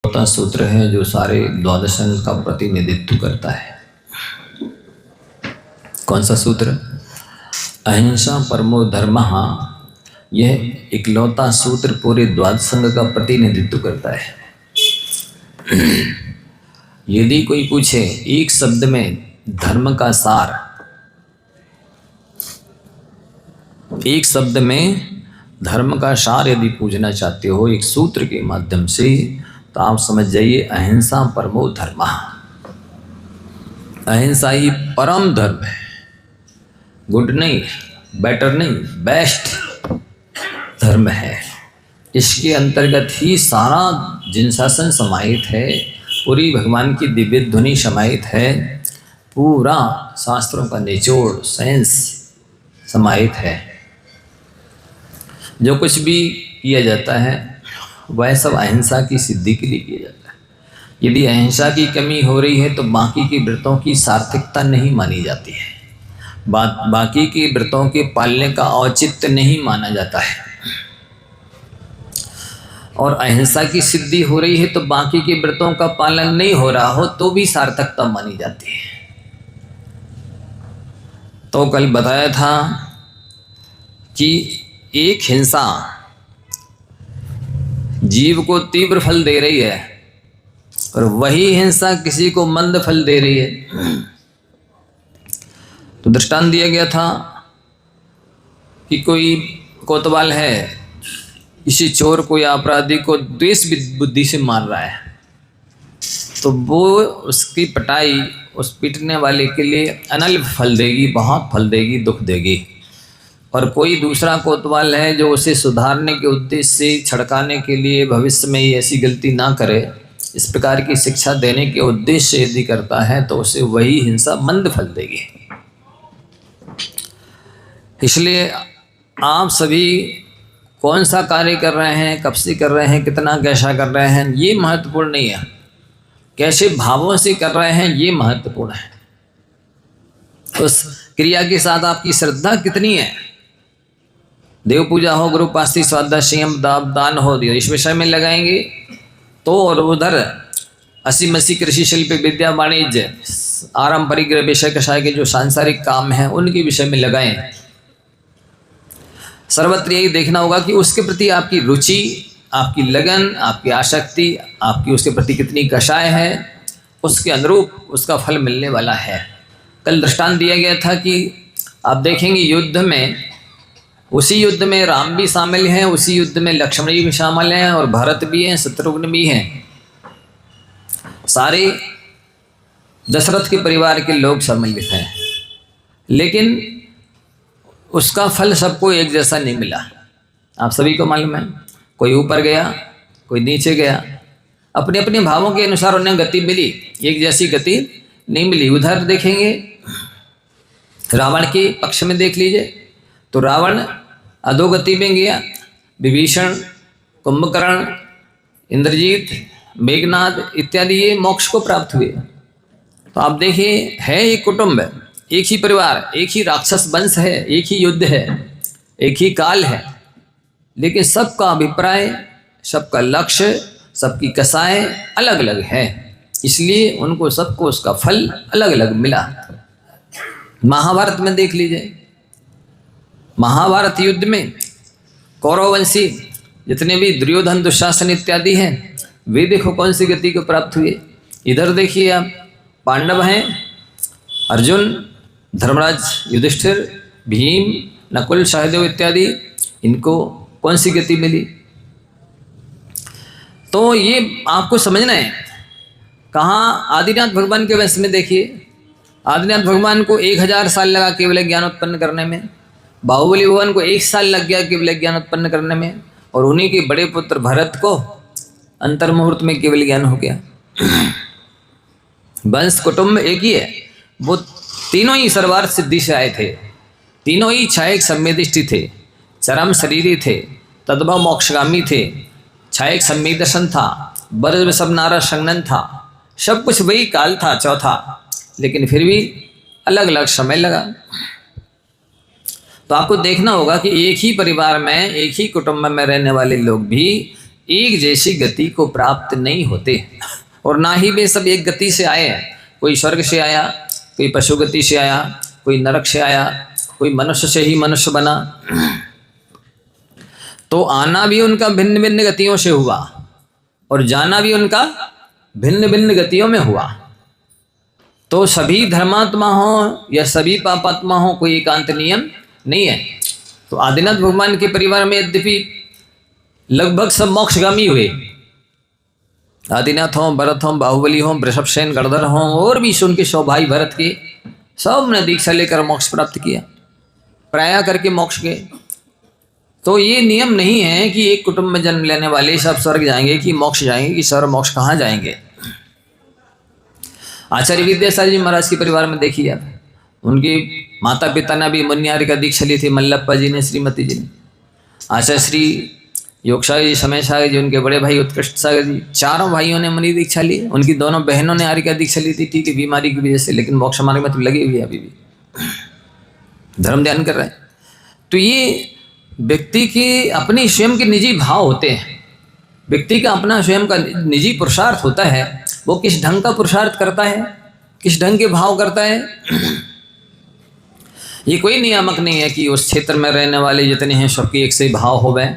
इकलौता सूत्र है जो सारे द्वादश अंग का प्रतिनिधित्व करता है। कौन सा सूत्र? अहिंसा परमो धर्मः। यह इकलौता सूत्र पूरे द्वादश अंग का प्रतिनिधित्व करता है। यदि कोई पूछे एक शब्द में धर्म का सार, एक शब्द में धर्म का सार यदि पूछना चाहते हो एक सूत्र के माध्यम से, तो आप समझ जाइए अहिंसा परमो धर्मः। अहिंसा ही परम धर्म है। गुड नहीं, बेटर नहीं, बेस्ट धर्म है। इसके अंतर्गत ही सारा जिनशासन समाहित है, पूरी भगवान की दिव्य ध्वनि समाहित है, पूरा शास्त्रों का निचोड़ साइंस समाहित है। जो कुछ भी किया जाता है वह सब अहिंसा की सिद्धि के लिए किया जाता है। यदि अहिंसा की कमी हो रही है तो बाकी के व्रतों की सार्थकता नहीं मानी जाती है, बाकी के व्रतों के पालने का औचित्य नहीं माना जाता है। और अहिंसा की सिद्धि हो रही है तो बाकी के व्रतों का पालन नहीं हो रहा हो तो भी सार्थकता मानी जाती है। तो कल बताया था कि एक हिंसा जीव को तीव्र फल दे रही है और वही हिंसा किसी को मंद फल दे रही है। तो दृष्टांत दिया गया था कि कोई कोतवाल है, किसी चोर को या अपराधी को द्वेष बुद्धि से मार रहा है, तो वो उसकी पिटाई उस पीटने वाले के लिए अनल्प फल देगी, बहुत फल देगी, दुख देगी। और कोई दूसरा कोतवाल है जो उसे सुधारने के उद्देश्य से, छड़काने के लिए भविष्य में ये ऐसी गलती ना करे, इस प्रकार की शिक्षा देने के उद्देश्य से यदि करता है तो उसे वही हिंसा मंद फल देगी। इसलिए आप सभी कौन सा कार्य कर रहे हैं, कब से कर रहे हैं, कितना कैसा कर रहे हैं, ये महत्वपूर्ण नहीं है। कैसे भावों से कर रहे हैं ये महत्वपूर्ण है। उस क्रिया के साथ आपकी श्रद्धा कितनी है। देव पूजा हो, गुरु पास्ती, स्वाध्याय, संयम, दान हो, इस विषय में लगाएंगे तो, और उधर असी मसी, कृषि, शिल्प, विद्या, वाणिज्य, आराम, परिग्रह, विषय कषाय के जो सांसारिक काम हैं उनके विषय में लगाएं। सर्वत्र यही देखना होगा कि उसके प्रति आपकी रुचि, आपकी लगन, आपकी आसक्ति, आपकी उसके प्रति कितनी कषाय है, उसके अनुरूप उसका फल मिलने वाला है। कल दृष्टांत दिया गया था कि आप देखेंगे युद्ध में, उसी युद्ध में राम भी शामिल हैं, उसी युद्ध में लक्ष्मण जी भी शामिल हैं, और भरत भी हैं, शत्रुघ्न भी हैं। सारे दशरथ के परिवार के लोग सम्मिलित हैं, लेकिन उसका फल सबको एक जैसा नहीं मिला। आप सभी को मालूम है, कोई ऊपर गया, कोई नीचे गया, अपने अपने भावों के अनुसार उन्हें गति मिली, एक जैसी गति नहीं मिली। उधर देखेंगे रावण के पक्ष में देख लीजिए तो रावण अधोगति में गया, विभीषण, कुंभकर्ण, इंद्रजीत, मेघनाद इत्यादि ये मोक्ष को प्राप्त हुए। तो आप देखिए, है एक कुटुंब, एक ही परिवार, एक ही राक्षस वंश है, एक ही युद्ध है, एक ही काल है, लेकिन सबका अभिप्राय, सबका लक्ष्य, सबकी कसाएं अलग अलग है। इसलिए उनको सबको उसका फल अलग अलग मिला। महाभारत में देख लीजिए, महाभारत युद्ध में कौरववंशी जितने भी दुर्योधन, दुशासन इत्यादि हैं, वे देखो कौन सी गति को प्राप्त हुए। इधर देखिए आप, पांडव हैं, अर्जुन, धर्मराज, युधिष्ठिर, भीम, नकुल, सहदेव इत्यादि, इनको कौन सी गति मिली। तो ये आपको समझना है। कहाँ आदिनाथ भगवान के वंश में देखिए, आदिनाथ भगवान को 1000 साल लगा केवल ज्ञान उत्पन्न करने में, बाहुबली भगवान को 1 साल लग गया केवल ज्ञान उत्पन्न करने में, और उन्हीं के बड़े पुत्र भरत को अंतर्मुहूर्त में केवल ज्ञान हो गया। वंश कुटुंब एक ही है। वो तीनों ही सर्वार्थ सिद्धि से आए थे, तीनों ही छायक सम्मेदिष्टि थे, चरम शरीरी थे, तद्भव मोक्षगामी थे, छायक सम्मेदर्शन था, बरज में सब नारा संगनन था, सब कुछ वही काल था चौथा, लेकिन फिर भी अलग अलग समय लगा। तो आपको देखना होगा कि एक ही परिवार में, एक ही कुटुंब में रहने वाले लोग भी एक जैसी गति को प्राप्त नहीं होते, और ना ही वे सब एक गति से आए हैं। कोई स्वर्ग से आया, कोई पशु गति से आया, कोई नरक से आया, कोई मनुष्य से ही मनुष्य बना। तो आना भी उनका भिन्न भिन्न गतियों से हुआ और जाना भी उनका भिन्न भिन्न गतियों में हुआ। तो सभी धर्मात्मा हो या सभी पापात्मा हो, कोई एकांत नियम नहीं है। तो आदिनाथ भगवान के परिवार में यद्यपि लगभग सब मोक्षगामी हुए, आदिनाथ हों, भरत हों, बाहुबली हों, वृषभसेन, गणधर हों, और भी उनके 100 भाई भरत के, सब ने दीक्षा लेकर मोक्ष प्राप्त किया, प्राया करके मोक्ष गए। तो ये नियम नहीं है कि एक कुटुंब में जन्म लेने वाले सब स्वर्ग जाएंगे कि मोक्ष जाएंगे, कि स्वर्ग मोक्ष कहाँ जाएंगे। आचार्य विद्यासागर जी महाराज के परिवार में देखिए आप, उनके माता पिता ने भी मुन्यारी का दीक्षा ली थी, मल्लप्पा जी ने, श्रीमती जी ने। आचार्य श्री योग सागर जी, समय सागर जी, उनके बड़े भाई उत्कृष्ट सागर जी, चारों भाइयों ने मुनि दीक्षा ली। उनकी दोनों बहनों ने आर्य का दीक्षा ली थी, ठीक है, बीमारी की वजह से, लेकिन मोक्ष मार्ग में तो लगी हुई है, अभी भी धर्म ध्यान कर रहे हैं। तो ये व्यक्ति के अपने स्वयं के निजी भाव होते हैं। व्यक्ति का अपना स्वयं का निजी पुरुषार्थ होता है, वो किस ढंग का पुरुषार्थ करता है, किस ढंग के भाव करता है। ये कोई नियामक नहीं है कि उस क्षेत्र में रहने वाले जितने हैं सबके एक से भाव हो गए।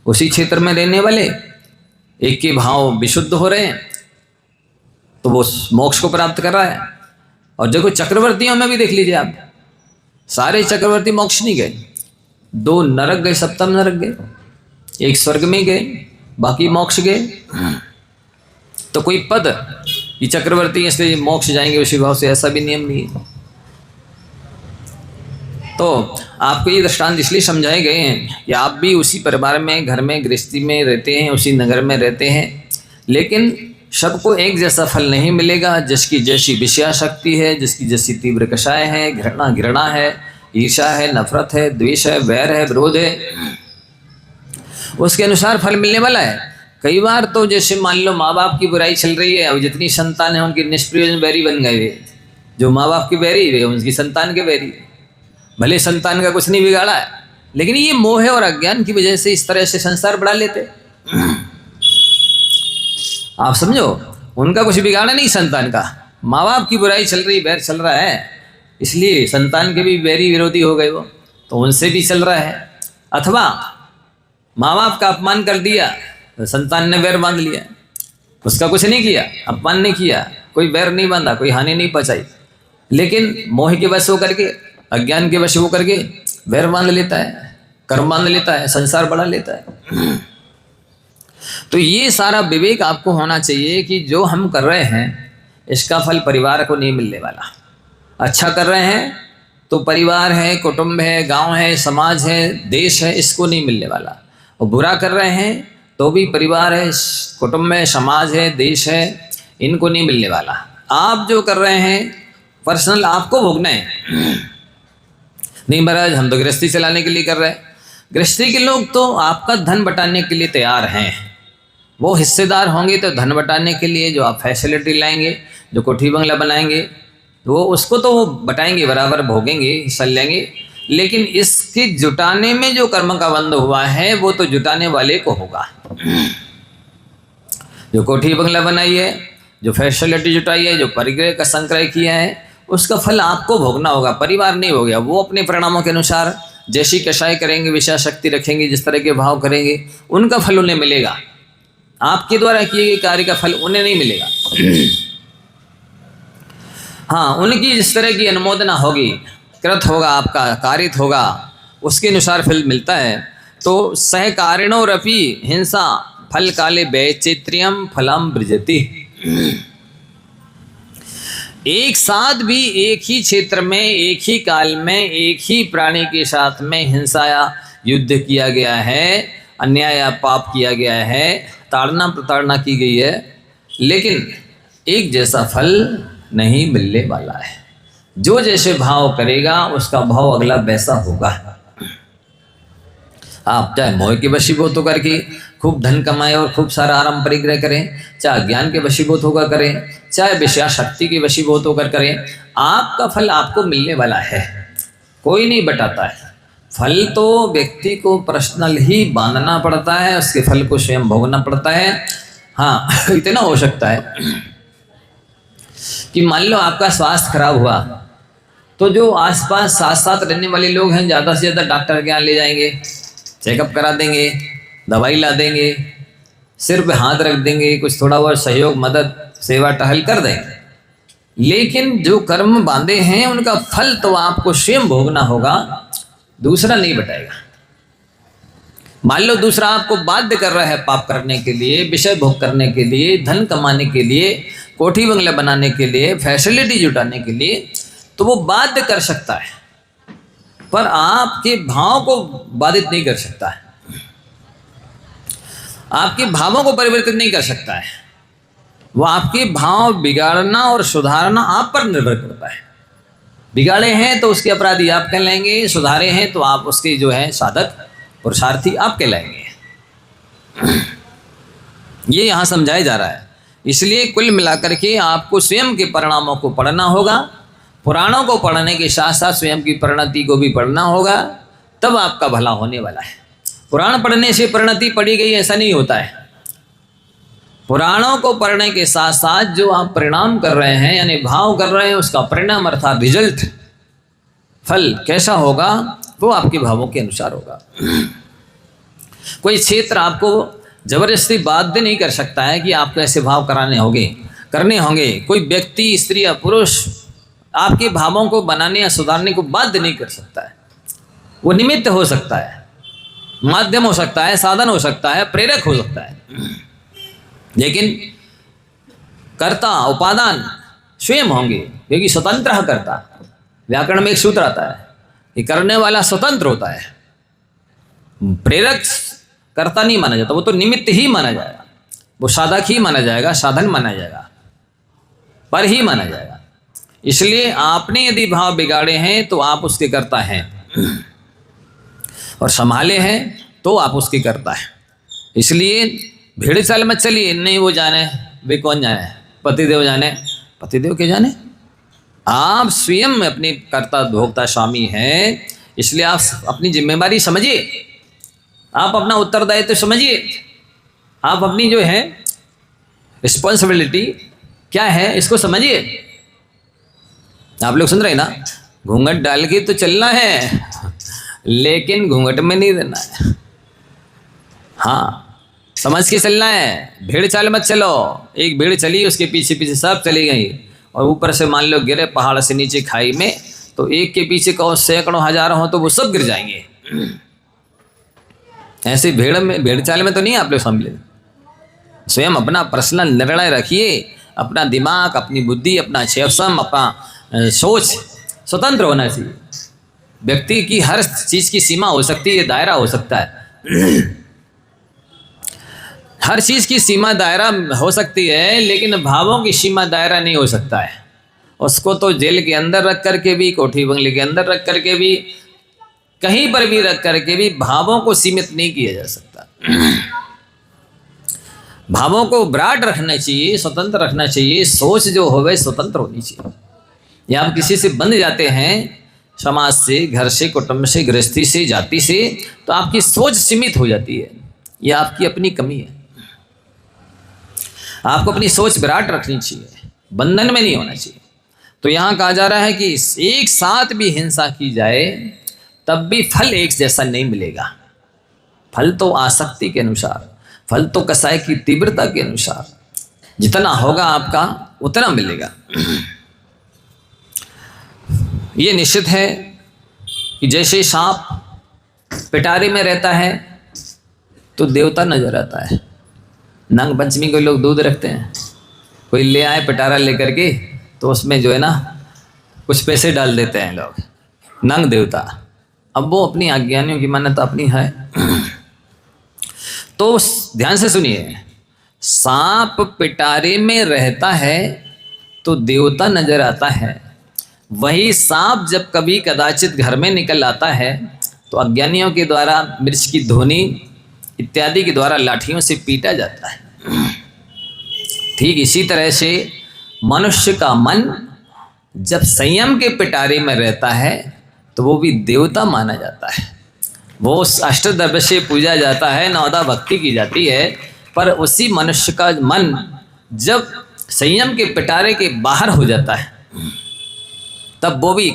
उसी क्षेत्र में रहने वाले एक के भाव विशुद्ध हो रहे हैं तो वो मोक्ष को प्राप्त कर रहा है। और देखो चक्रवर्तियों में भी देख लीजिए आप, सारे चक्रवर्ती मोक्ष नहीं गए, 2 नरक गए, सप्तम नरक गए, 1 स्वर्ग में गए, बाकी मोक्ष गए। तो कोई पद कि चक्रवर्ती इसलिए मोक्ष जाएंगे उसी भाव से, ऐसा भी नियम नहीं है। तो आपको ये दृष्टांत इसलिए समझाए गए हैं कि आप भी उसी परिवार में, घर में, गृहस्थी में रहते हैं, उसी नगर में रहते हैं, लेकिन सबको एक जैसा फल नहीं मिलेगा। जिसकी जैसी विषयाशक्ति है, जिसकी जैसी तीव्र कषाय है, घृणा है, ईर्ष्या है, नफरत है, द्वेष है, वैर है, विरोध है, उसके अनुसार फल मिलने वाला है। कई बार तो जैसे मान लो माँ बाप की बुराई चल रही है और जितनी संतान है उनकी निष्प्रयोजन बैरी बन गए। जो माँ बाप की बैरी है उनकी संतान के बैरी, भले संतान का कुछ नहीं बिगाड़ा है, लेकिन ये मोह और अज्ञान की वजह से इस तरह से संसार बढ़ा लेते। आप समझो, उनका कुछ बिगाड़ा नहीं संतान का, माँ बाप की बुराई चल रही, बैर चल रहा है, इसलिए संतान के भी बैरी विरोधी हो गए वो, तो उनसे भी चल रहा है। अथवा माँ बाप का अपमान कर दिया तो संतान ने बैर बांध लिया, उसका कुछ नहीं किया, अपमान नहीं किया, कोई बैर नहीं बांधा, कोई हानि नहीं पहुंचाई, लेकिन मोह के वश होकर के, अज्ञान के वश होकर के बैर बांध लेता है, कर्म बांध लेता है, संसार बढ़ा लेता है। तो ये सारा विवेक आपको होना चाहिए कि जो हम कर रहे हैं इसका फल परिवार को नहीं मिलने वाला। अच्छा कर रहे हैं तो परिवार है, कुटुंब है, गांव है, समाज है, देश है, इसको नहीं मिलने वाला। और बुरा कर रहे हैं तो भी परिवार है, कुटुंब है, समाज है, देश है, इनको नहीं मिलने वाला। आप जो कर रहे हैं पर्सनल आपको भोगना है। नहीं महाराज हम तो गृहस्थी चलाने के लिए कर रहे हैं, गृहस्थी के लोग तो आपका धन बटाने के लिए तैयार हैं। वो हिस्सेदार होंगे तो धन बटाने के लिए, जो आप फैसिलिटी लाएंगे, जो कोठी बंगला बनाएंगे, वो उसको तो वो बटाएंगे, बराबर भोगेंगे, हिस्सा लेंगे। लेकिन इसके जुटाने में जो कर्म का बंध हुआ है वो तो जुटाने वाले को होगा। जो कोठी बंगला बनाई है, जो फैसिलिटी जुटाई है, जो परिग्रह का संग्रह किया है, उसका फल आपको भोगना होगा, परिवार नहीं हो गया। वो अपने परिणामों के अनुसार जैसी कषाय करेंगे, विषय शक्ति रखेंगे, जिस तरह के भाव करेंगे, उनका फल उन्हें मिलेगा। आपके द्वारा किए गए कार्य का फल उन्हें नहीं मिलेगा। हाँ, उनकी जिस तरह की अनुमोदना होगी, कृत होगा, आपका कारित होगा, उसके अनुसार फल मिलता है। तो सहकारिणोरपि हिंसा फल काले वैचित्र्यम फलम बृजति। एक साथ भी एक ही क्षेत्र में, एक ही काल में, एक ही प्राणी के साथ में हिंसा या युद्ध किया गया है, अन्याय या पाप किया गया है, ताड़ना प्रताड़ना की गई है, लेकिन एक जैसा फल नहीं मिलने वाला है। जो जैसे भाव करेगा उसका भाव अगला वैसा होगा। आप चाहे मोह के वशीभूत होकर के खूब धन कमाएं और खूब सारा आराम परिग्रह करें, चाहे ज्ञान के वशीभूत होकर करें, चाहे विषया शक्ति के वशीभूत होकर करें, आपका फल आपको मिलने वाला है। कोई नहीं बटाता है, फल तो व्यक्ति को पर्सनल ही बांधना पड़ता है, उसके फल को स्वयं भोगना पड़ता है। हाँ इतना हो सकता है कि मान लो आपका स्वास्थ्य खराब हुआ तो जो आसपास साथ साथ रहने वाले लोग हैं ज़्यादा से ज़्यादा डॉक्टर के यहाँ ले जाएंगे, चेकअप करा देंगे, दवाई ला देंगे, सिर पे हाथ रख देंगे, कुछ थोड़ा बहुत सहयोग मदद सेवा टहल कर देंगे। लेकिन जो कर्म बांधे हैं उनका फल तो आपको स्वयं भोगना होगा, दूसरा नहीं बताएगा। मान लो दूसरा आपको बाध्य कर रहा है पाप करने के लिए, विषय भोग करने के लिए, धन कमाने के लिए, कोठी बंगला बनाने के लिए, फैसिलिटी जुटाने के लिए, तो वो बाध्य कर सकता है, पर आपके भाव को बाधित नहीं कर सकता है, आपके भावों को परिवर्तित नहीं कर सकता है। वो आपके भाव बिगाड़ना और सुधारना आप पर निर्भर करता है। बिगाड़े हैं तो उसके अपराधी आप कहलाएंगे, सुधारे हैं तो आप उसके जो है साधक पुरुषार्थी आप कहलाएंगे। ये यहाँ समझाया जा रहा है। इसलिए कुल मिलाकर के आपको स्वयं के परिणामों को पढ़ना होगा, पुराणों को पढ़ने के साथ साथ स्वयं की परिणति को भी पढ़ना होगा, तब आपका भला होने वाला है। पुराण पढ़ने से परिणति पढ़ी गई ऐसा नहीं होता है। पुराणों को पढ़ने के साथ साथ जो आप परिणाम कर रहे हैं यानी भाव कर रहे हैं, उसका परिणाम अर्थात रिजल्ट, फल कैसा होगा वो आपके भावों के अनुसार होगा। कोई क्षेत्र आपको जबरदस्ती बाध्य नहीं कर सकता है कि आपको ऐसे भाव करने होंगे। कोई व्यक्ति, स्त्री या पुरुष आपके भावों को बनाने या सुधारने को बाध्य नहीं कर सकता है। वो निमित्त हो सकता है, माध्यम हो सकता है, साधन हो सकता है, प्रेरक हो सकता है, लेकिन कर्ता उपादान स्वयं होंगे, क्योंकि स्वतंत्र कर्ता। व्याकरण में एक सूत्र आता है कि करने वाला स्वतंत्र होता है, प्रेरक कर्ता नहीं माना जाता, वो तो निमित्त ही माना जाएगा, वो साधक ही माना जाएगा, साधन माना जाएगा, पर ही माना जाएगा। इसलिए आपने यदि भाव बिगाड़े हैं तो आप उसके कर्ता हैं, और संभाले हैं तो आप उसके कर्ता हैं। इसलिए भेड़ चाल मत चलिए, नहीं वो जाने, वे कौन जाने, पतिदेव जाने, पतिदेव के जाने। आप स्वयं अपने कर्ता भोक्ता स्वामी हैं, इसलिए आप अपनी जिम्मेदारी समझिए, आप अपना उत्तरदायित्व तो समझिए, आप अपनी जो है रिस्पॉन्सिबिलिटी क्या है इसको समझिए। आप लोग सुन रहे हैं ना, घूंघट डाल के तो चलना है, लेकिन घूंघट में नहीं रहना है। हाँ, समझ के चलना है, भेड़ चाल मत चलो। एक भेड़ चली, उसके पीछे पीछे सब चली गई, और ऊपर से मान लो गिरे पहाड़ से नीचे खाई में, तो एक के पीछे कहो सैकड़ों हजारों हो तो वो सब गिर जाएंगे। ऐसे भेड़ चाल में तो नहीं आप लोग समझ। स्वयं अपना पर्सनल निर्णय रखिए, अपना दिमाग, अपनी बुद्धि, अपना क्षेत्रम, अपना सोच स्वतंत्र होना चाहिए। व्यक्ति की हर चीज़ की सीमा हो सकती है, दायरा हो सकता है, हर चीज़ की सीमा दायरा हो सकती है, लेकिन भावों की सीमा दायरा नहीं हो सकता है। उसको तो जेल के अंदर रख करके भी, कोठी बंगले के अंदर रख करके भी, कहीं पर भी रख करके भी भावों को सीमित नहीं किया जा सकता। भावों को विराट रखना चाहिए, स्वतंत्र रखना चाहिए। सोच जो हो वह स्वतंत्र होनी चाहिए। या आप किसी से बंध जाते हैं, समाज से, घर से, कुटुंब से, गृहस्थी से, जाति से, तो आपकी सोच सीमित हो जाती है। यह आपकी अपनी कमी है। आपको अपनी सोच विराट रखनी चाहिए, बंधन में नहीं होना चाहिए। तो यहाँ कहा जा रहा है कि एक साथ भी हिंसा की जाए तब भी फल एक जैसा नहीं मिलेगा। फल तो आसक्ति के अनुसार, फल तो कसाय की तीव्रता के अनुसार, जितना होगा आपका उतना मिलेगा। ये निश्चित है कि जैसे सांप पिटारे में रहता है तो देवता नजर आता है। नाग पंचमी को लोग दूध रखते हैं, कोई ले आए पिटारा लेकर के, तो उसमें जो है ना कुछ पैसे डाल देते हैं लोग, नंग देवता। अब वो अपनी अज्ञानियों की मान्यता अपनी है। तो ध्यान से सुनिए, सांप पिटारे में रहता है तो देवता नजर आता है। वही सांप जब कभी कदाचित घर में निकल आता है तो अज्ञानियों के द्वारा मिर्च की धोनी इत्यादि के द्वारा लाठियों से पीटा जाता है। ठीक इसी तरह से मनुष्य का मन जब संयम के पिटारे में रहता है तो वो भी देवता माना जाता है। वो अष्टद्रव्य से पूजा जाता है, नवदा भक्ति की जाती है, पर उसी मनुष्य का मन जब संयम के पिटारे के बाहर हो जाता है तब वो भी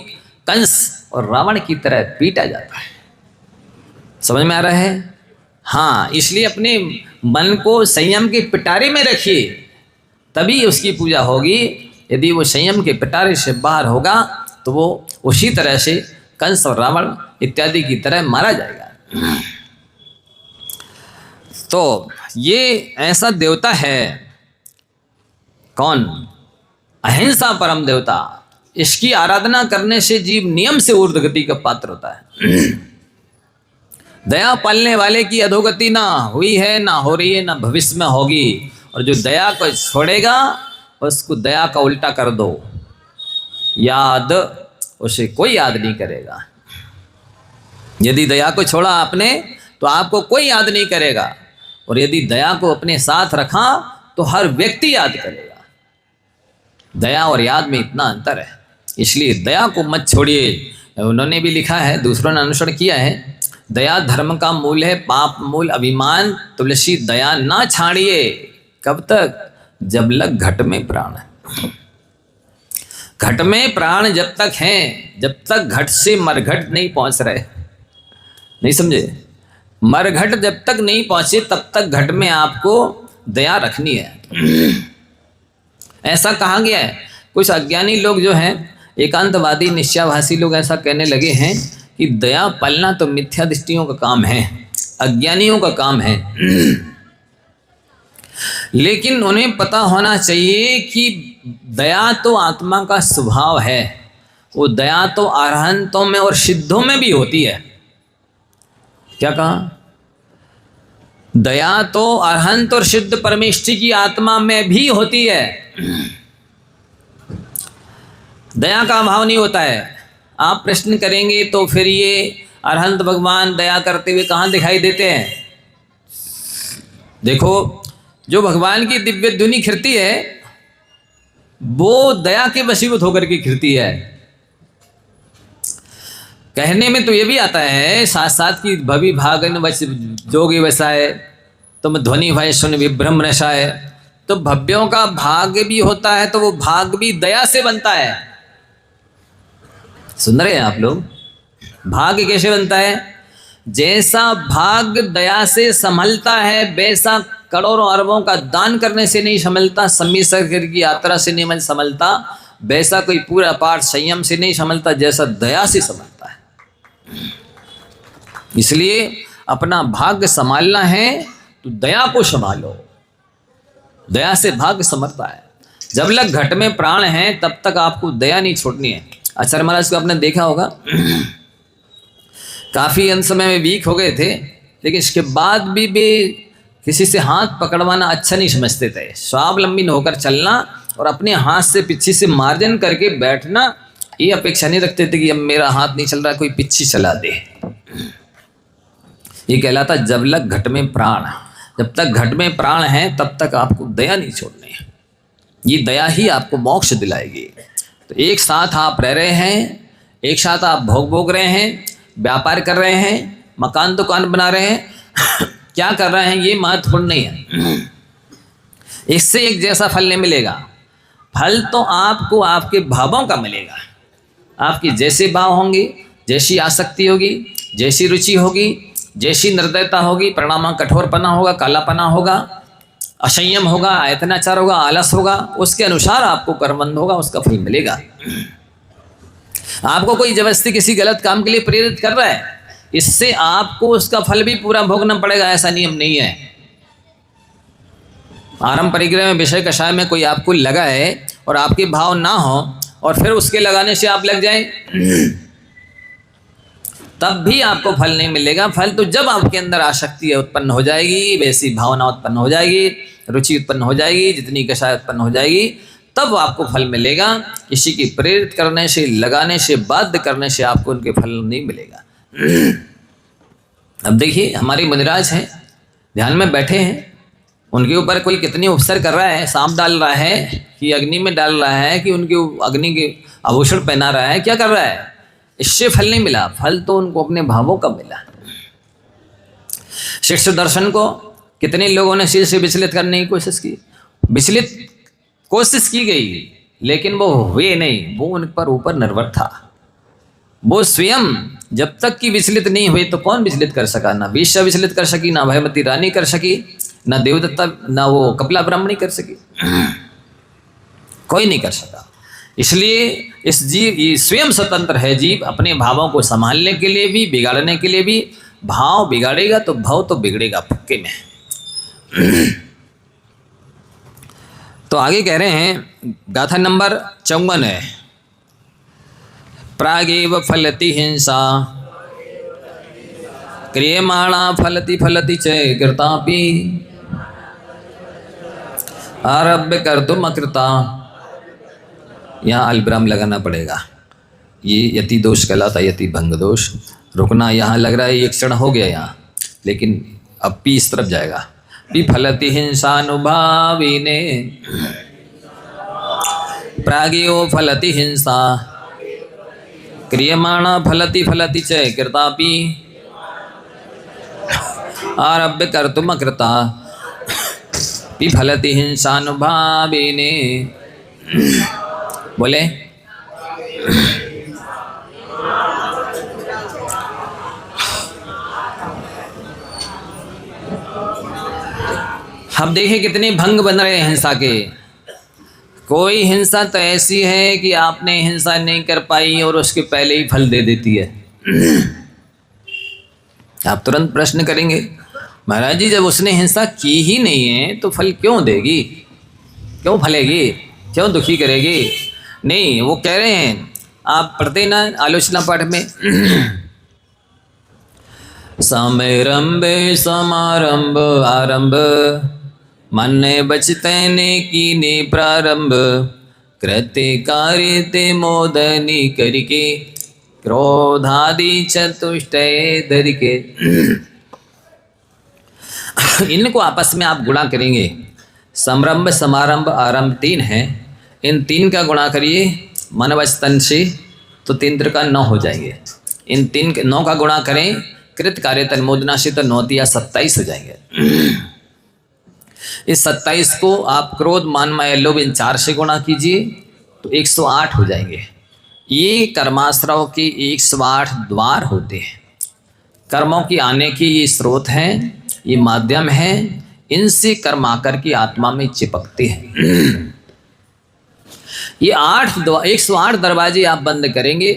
कंस और रावण की तरह पीटा जाता है। समझ में आ रहा है? हाँ, इसलिए अपने मन को संयम के पिटारे में रखिए, तभी उसकी पूजा होगी। यदि वो संयम के पिटारे से बाहर होगा तो वो उसी तरह से कंस और रावण इत्यादि की तरह मारा जाएगा। तो ये ऐसा देवता है, कौन? अहिंसा परम देवता। इसकी आराधना करने से जीव नियम से ऊर्ध्वगति का पात्र होता है। दया पालने वाले की अधोगति ना हुई है, ना हो रही है, ना भविष्य में होगी। और जो दया को छोड़ेगा उसको दया का उल्टा कर दो, याद उसे कोई याद नहीं करेगा। यदि दया को छोड़ा आपने तो आपको कोई याद नहीं करेगा, और यदि दया को अपने साथ रखा तो हर व्यक्ति याद करेगा। दया और याद में इतना अंतर है, इसलिए दया को मत छोड़िए। उन्होंने भी लिखा है, दूसरों ने अनुसरण किया है, दया धर्म का मूल है, पाप मूल अभिमान, तुलसी दया ना छाड़िए। कब तक? जब लग घट में प्राण है। घट में प्राण जब तक हैं, जब तक घट से मरघट नहीं पहुंच रहे, नहीं समझे? मरघट जब तक नहीं पहुंचे तब तक घट में आपको दया रखनी है। ऐसा कहा गया है। कुछ अज्ञानी लोग जो हैं, एकांतवादी निश्चयभाषी लोग ऐसा कहने लगे हैं कि दया पालना तो मिथ्या दृष्टियों का काम है, अज्ञानियों का काम है। लेकिन उन्हें पता होना चाहिए कि दया तो आत्मा का स्वभाव है। वो दया तो अरहंतों में और सिद्धों में भी होती है। क्या कहा? दया तो अरहंत और सिद्ध परमेष्ठी की आत्मा में भी होती है। दया का अभाव नहीं होता है। आप प्रश्न करेंगे तो फिर ये अरहंत भगवान दया करते हुए कहाँ दिखाई देते हैं? देखो, जो भगवान की दिव्य धुनी खिरती है वो दया के वशीभूत होकर के खिरती है। कहने में तो ये भी आता है साथ साथ की भवि भागन वश जोगी वसाए, तुम ध्वनि भय सुन विभ्रम रसाए। तो भव्यों का भाग भी होता है तो वो भाग भी दया से बनता है। सुन रहे हैं आप लोग? भाग कैसे बनता है? जैसा भाग दया से संभलता है वैसा करोड़ों अरबों का दान करने से नहीं संभलता, सम्मिश्र की यात्रा से नहीं संभलता, वैसा कोई पूरा पाठ संयम से नहीं संभलता, जैसा दया से संभलता है। इसलिए अपना भाग्य संभालना है तो दया को संभालो। दया से भाग्य संभलता है। जब लग घट में प्राण है तब तक आपको दया नहीं छोड़नी है। आचार्य महाराज को आपने देखा होगा, काफी अंत समय में वीक हो गए थे, लेकिन इसके बाद भी किसी से हाथ पकड़वाना अच्छा नहीं समझते थे। स्वावलंबी होकर चलना और अपने हाथ से पीछे से मार्जन करके बैठना, ये अपेक्षा नहीं रखते थे कि अब मेरा हाथ नहीं चल रहा, कोई पीछे चला दे। ये कहलाता जब लग घट में प्राण। जब तक घट में प्राण है तब तक आपको दया नहीं छोड़नी है। ये दया ही आपको मोक्ष दिलाएगी। तो एक साथ आप रह रहे हैं, एक साथ आप भोग रहे हैं, व्यापार कर रहे हैं, मकान दुकान बना रहे हैं, क्या कर रहे हैं ये महत्वपूर्ण नहीं है। इससे एक जैसा फल नहीं मिलेगा। फल तो आपको आपके भावों का मिलेगा। आपकी जैसे भाव होंगे, जैसी आसक्ति होगी, जैसी रुचि होगी, जैसी निर्दयता होगी, परिणाम कठोरपना होगा, कालापना होगा, असंयम होगा, आयतनाचार होगा, आलस होगा, उसके अनुसार आपको कर्मबंध होगा, उसका फल मिलेगा। आपको कोई जबरदस्ती किसी गलत काम के लिए प्रेरित कर रहा है, इससे आपको उसका फल भी पूरा भोगना पड़ेगा, ऐसा नियम नहीं है। आरंभ परिग्रह में विषय कषाय में कोई आपको लगाए और आपके भाव ना हो और फिर उसके लगाने से आप लग जाएं, तब भी आपको फल नहीं मिलेगा। फल तो जब आपके अंदर आसक्ति उत्पन्न हो जाएगी, वैसी भावना उत्पन्न हो जाएगी, रुचि उत्पन्न हो जाएगी, जितनी कषाय उत्पन्न हो जाएगी, तब आपको फल मिलेगा। किसी की प्रेरित करने से, लगाने से, बाध्य करने से आपको उनके फल नहीं मिलेगा। अब देखिए, हमारे मुनिराज हैं, ध्यान में बैठे हैं, उनके ऊपर कोई कितनी उपसर कर रहा है, सांप डाल रहा है कि अग्नि में डाल रहा है कि उनके अग्नि के आभूषण पहना रहा है, क्या कर रहा है, इससे फल नहीं मिला। फल तो उनको अपने भावों का मिला। शिष्य दर्शन को कितने लोगों ने शिष्य विचलित करने की कोशिश की, विचलित कोशिश की गई, लेकिन वो हुए नहीं, वो उन पर ऊपर निर्भर था। वो स्वयं जब तक कि विचलित नहीं हुए तो कौन विचलित कर सका? ना वेश्या विचलित कर सकी, ना भयमती रानी कर सकी, ना देवदत्ता, ना वो कपिला ब्राह्मणी कर सकी, कोई नहीं कर सका। इसलिए इस जीव ये स्वयं स्वतंत्र है। जीव अपने भावों को संभालने के लिए भी, बिगाड़ने के लिए भी। भाव बिगाड़ेगा तो भाव तो बिगड़ेगा फुक्के में। तो आगे कह रहे हैं, गाथा नंबर 54 है, प्रागेव फलति हिंसा क्रियमाणा फलति फलति च कृतापि आरभ्य कर्तुम अकृता। यहाँ अल्पविराम लगाना पड़ेगा, ये यति दोष कहलाता, यति भंग दोष। रुकना यहाँ लग रहा है एक क्षण हो गया यहाँ, लेकिन अब पी इस तरफ जाएगा। विफलति हिंसानुभाविने प्रागेव फलति हिंसा क्रियमाणा फलति फलति च कृतापि आरभ्य कर्तुम अकृता। विफलति हिंसानुभाविने। बोले अब देखिए कितने भंग बन रहे हैं हिंसा के। कोई हिंसा तो ऐसी है कि आपने हिंसा नहीं कर पाई और उसके पहले ही फल दे देती है। आप तुरंत प्रश्न करेंगे, महाराज जी जब उसने हिंसा की ही नहीं है तो फल क्यों देगी, क्यों फलेगी, क्यों दुखी करेगी? नहीं, वो कह रहे हैं, आप पढ़ते ना आलोचना पाठ में, समारंभे समारंभ आरंभ मन बचते ने की ने प्रारंभ कृत्य कार्य ते मोदनी करके क्रोधादि चतुष्टय धर के। इनको आपस में आप गुणा करेंगे। समरंभ समारंभ आरंभ 3 हैं, इन 3 का गुणा करिए मन वचन से तो 3 का 9 हो जाएंगे। इन 3 के 9 का गुणा करें कृत कार्य तन मोदना से तो 9 या 27 हो जाएंगे। इस 27 को आप क्रोध मान माया लोभ इन 4 से गुणा कीजिए तो 108 हो जाएंगे। ये कर्माश्रव के 108 द्वार होते हैं। कर्मों की आने की ये स्रोत हैं, ये माध्यम हैं, इनसे कर्म आकर की आत्मा में चिपकते हैं। ये 108 दरवाजे आप बंद करेंगे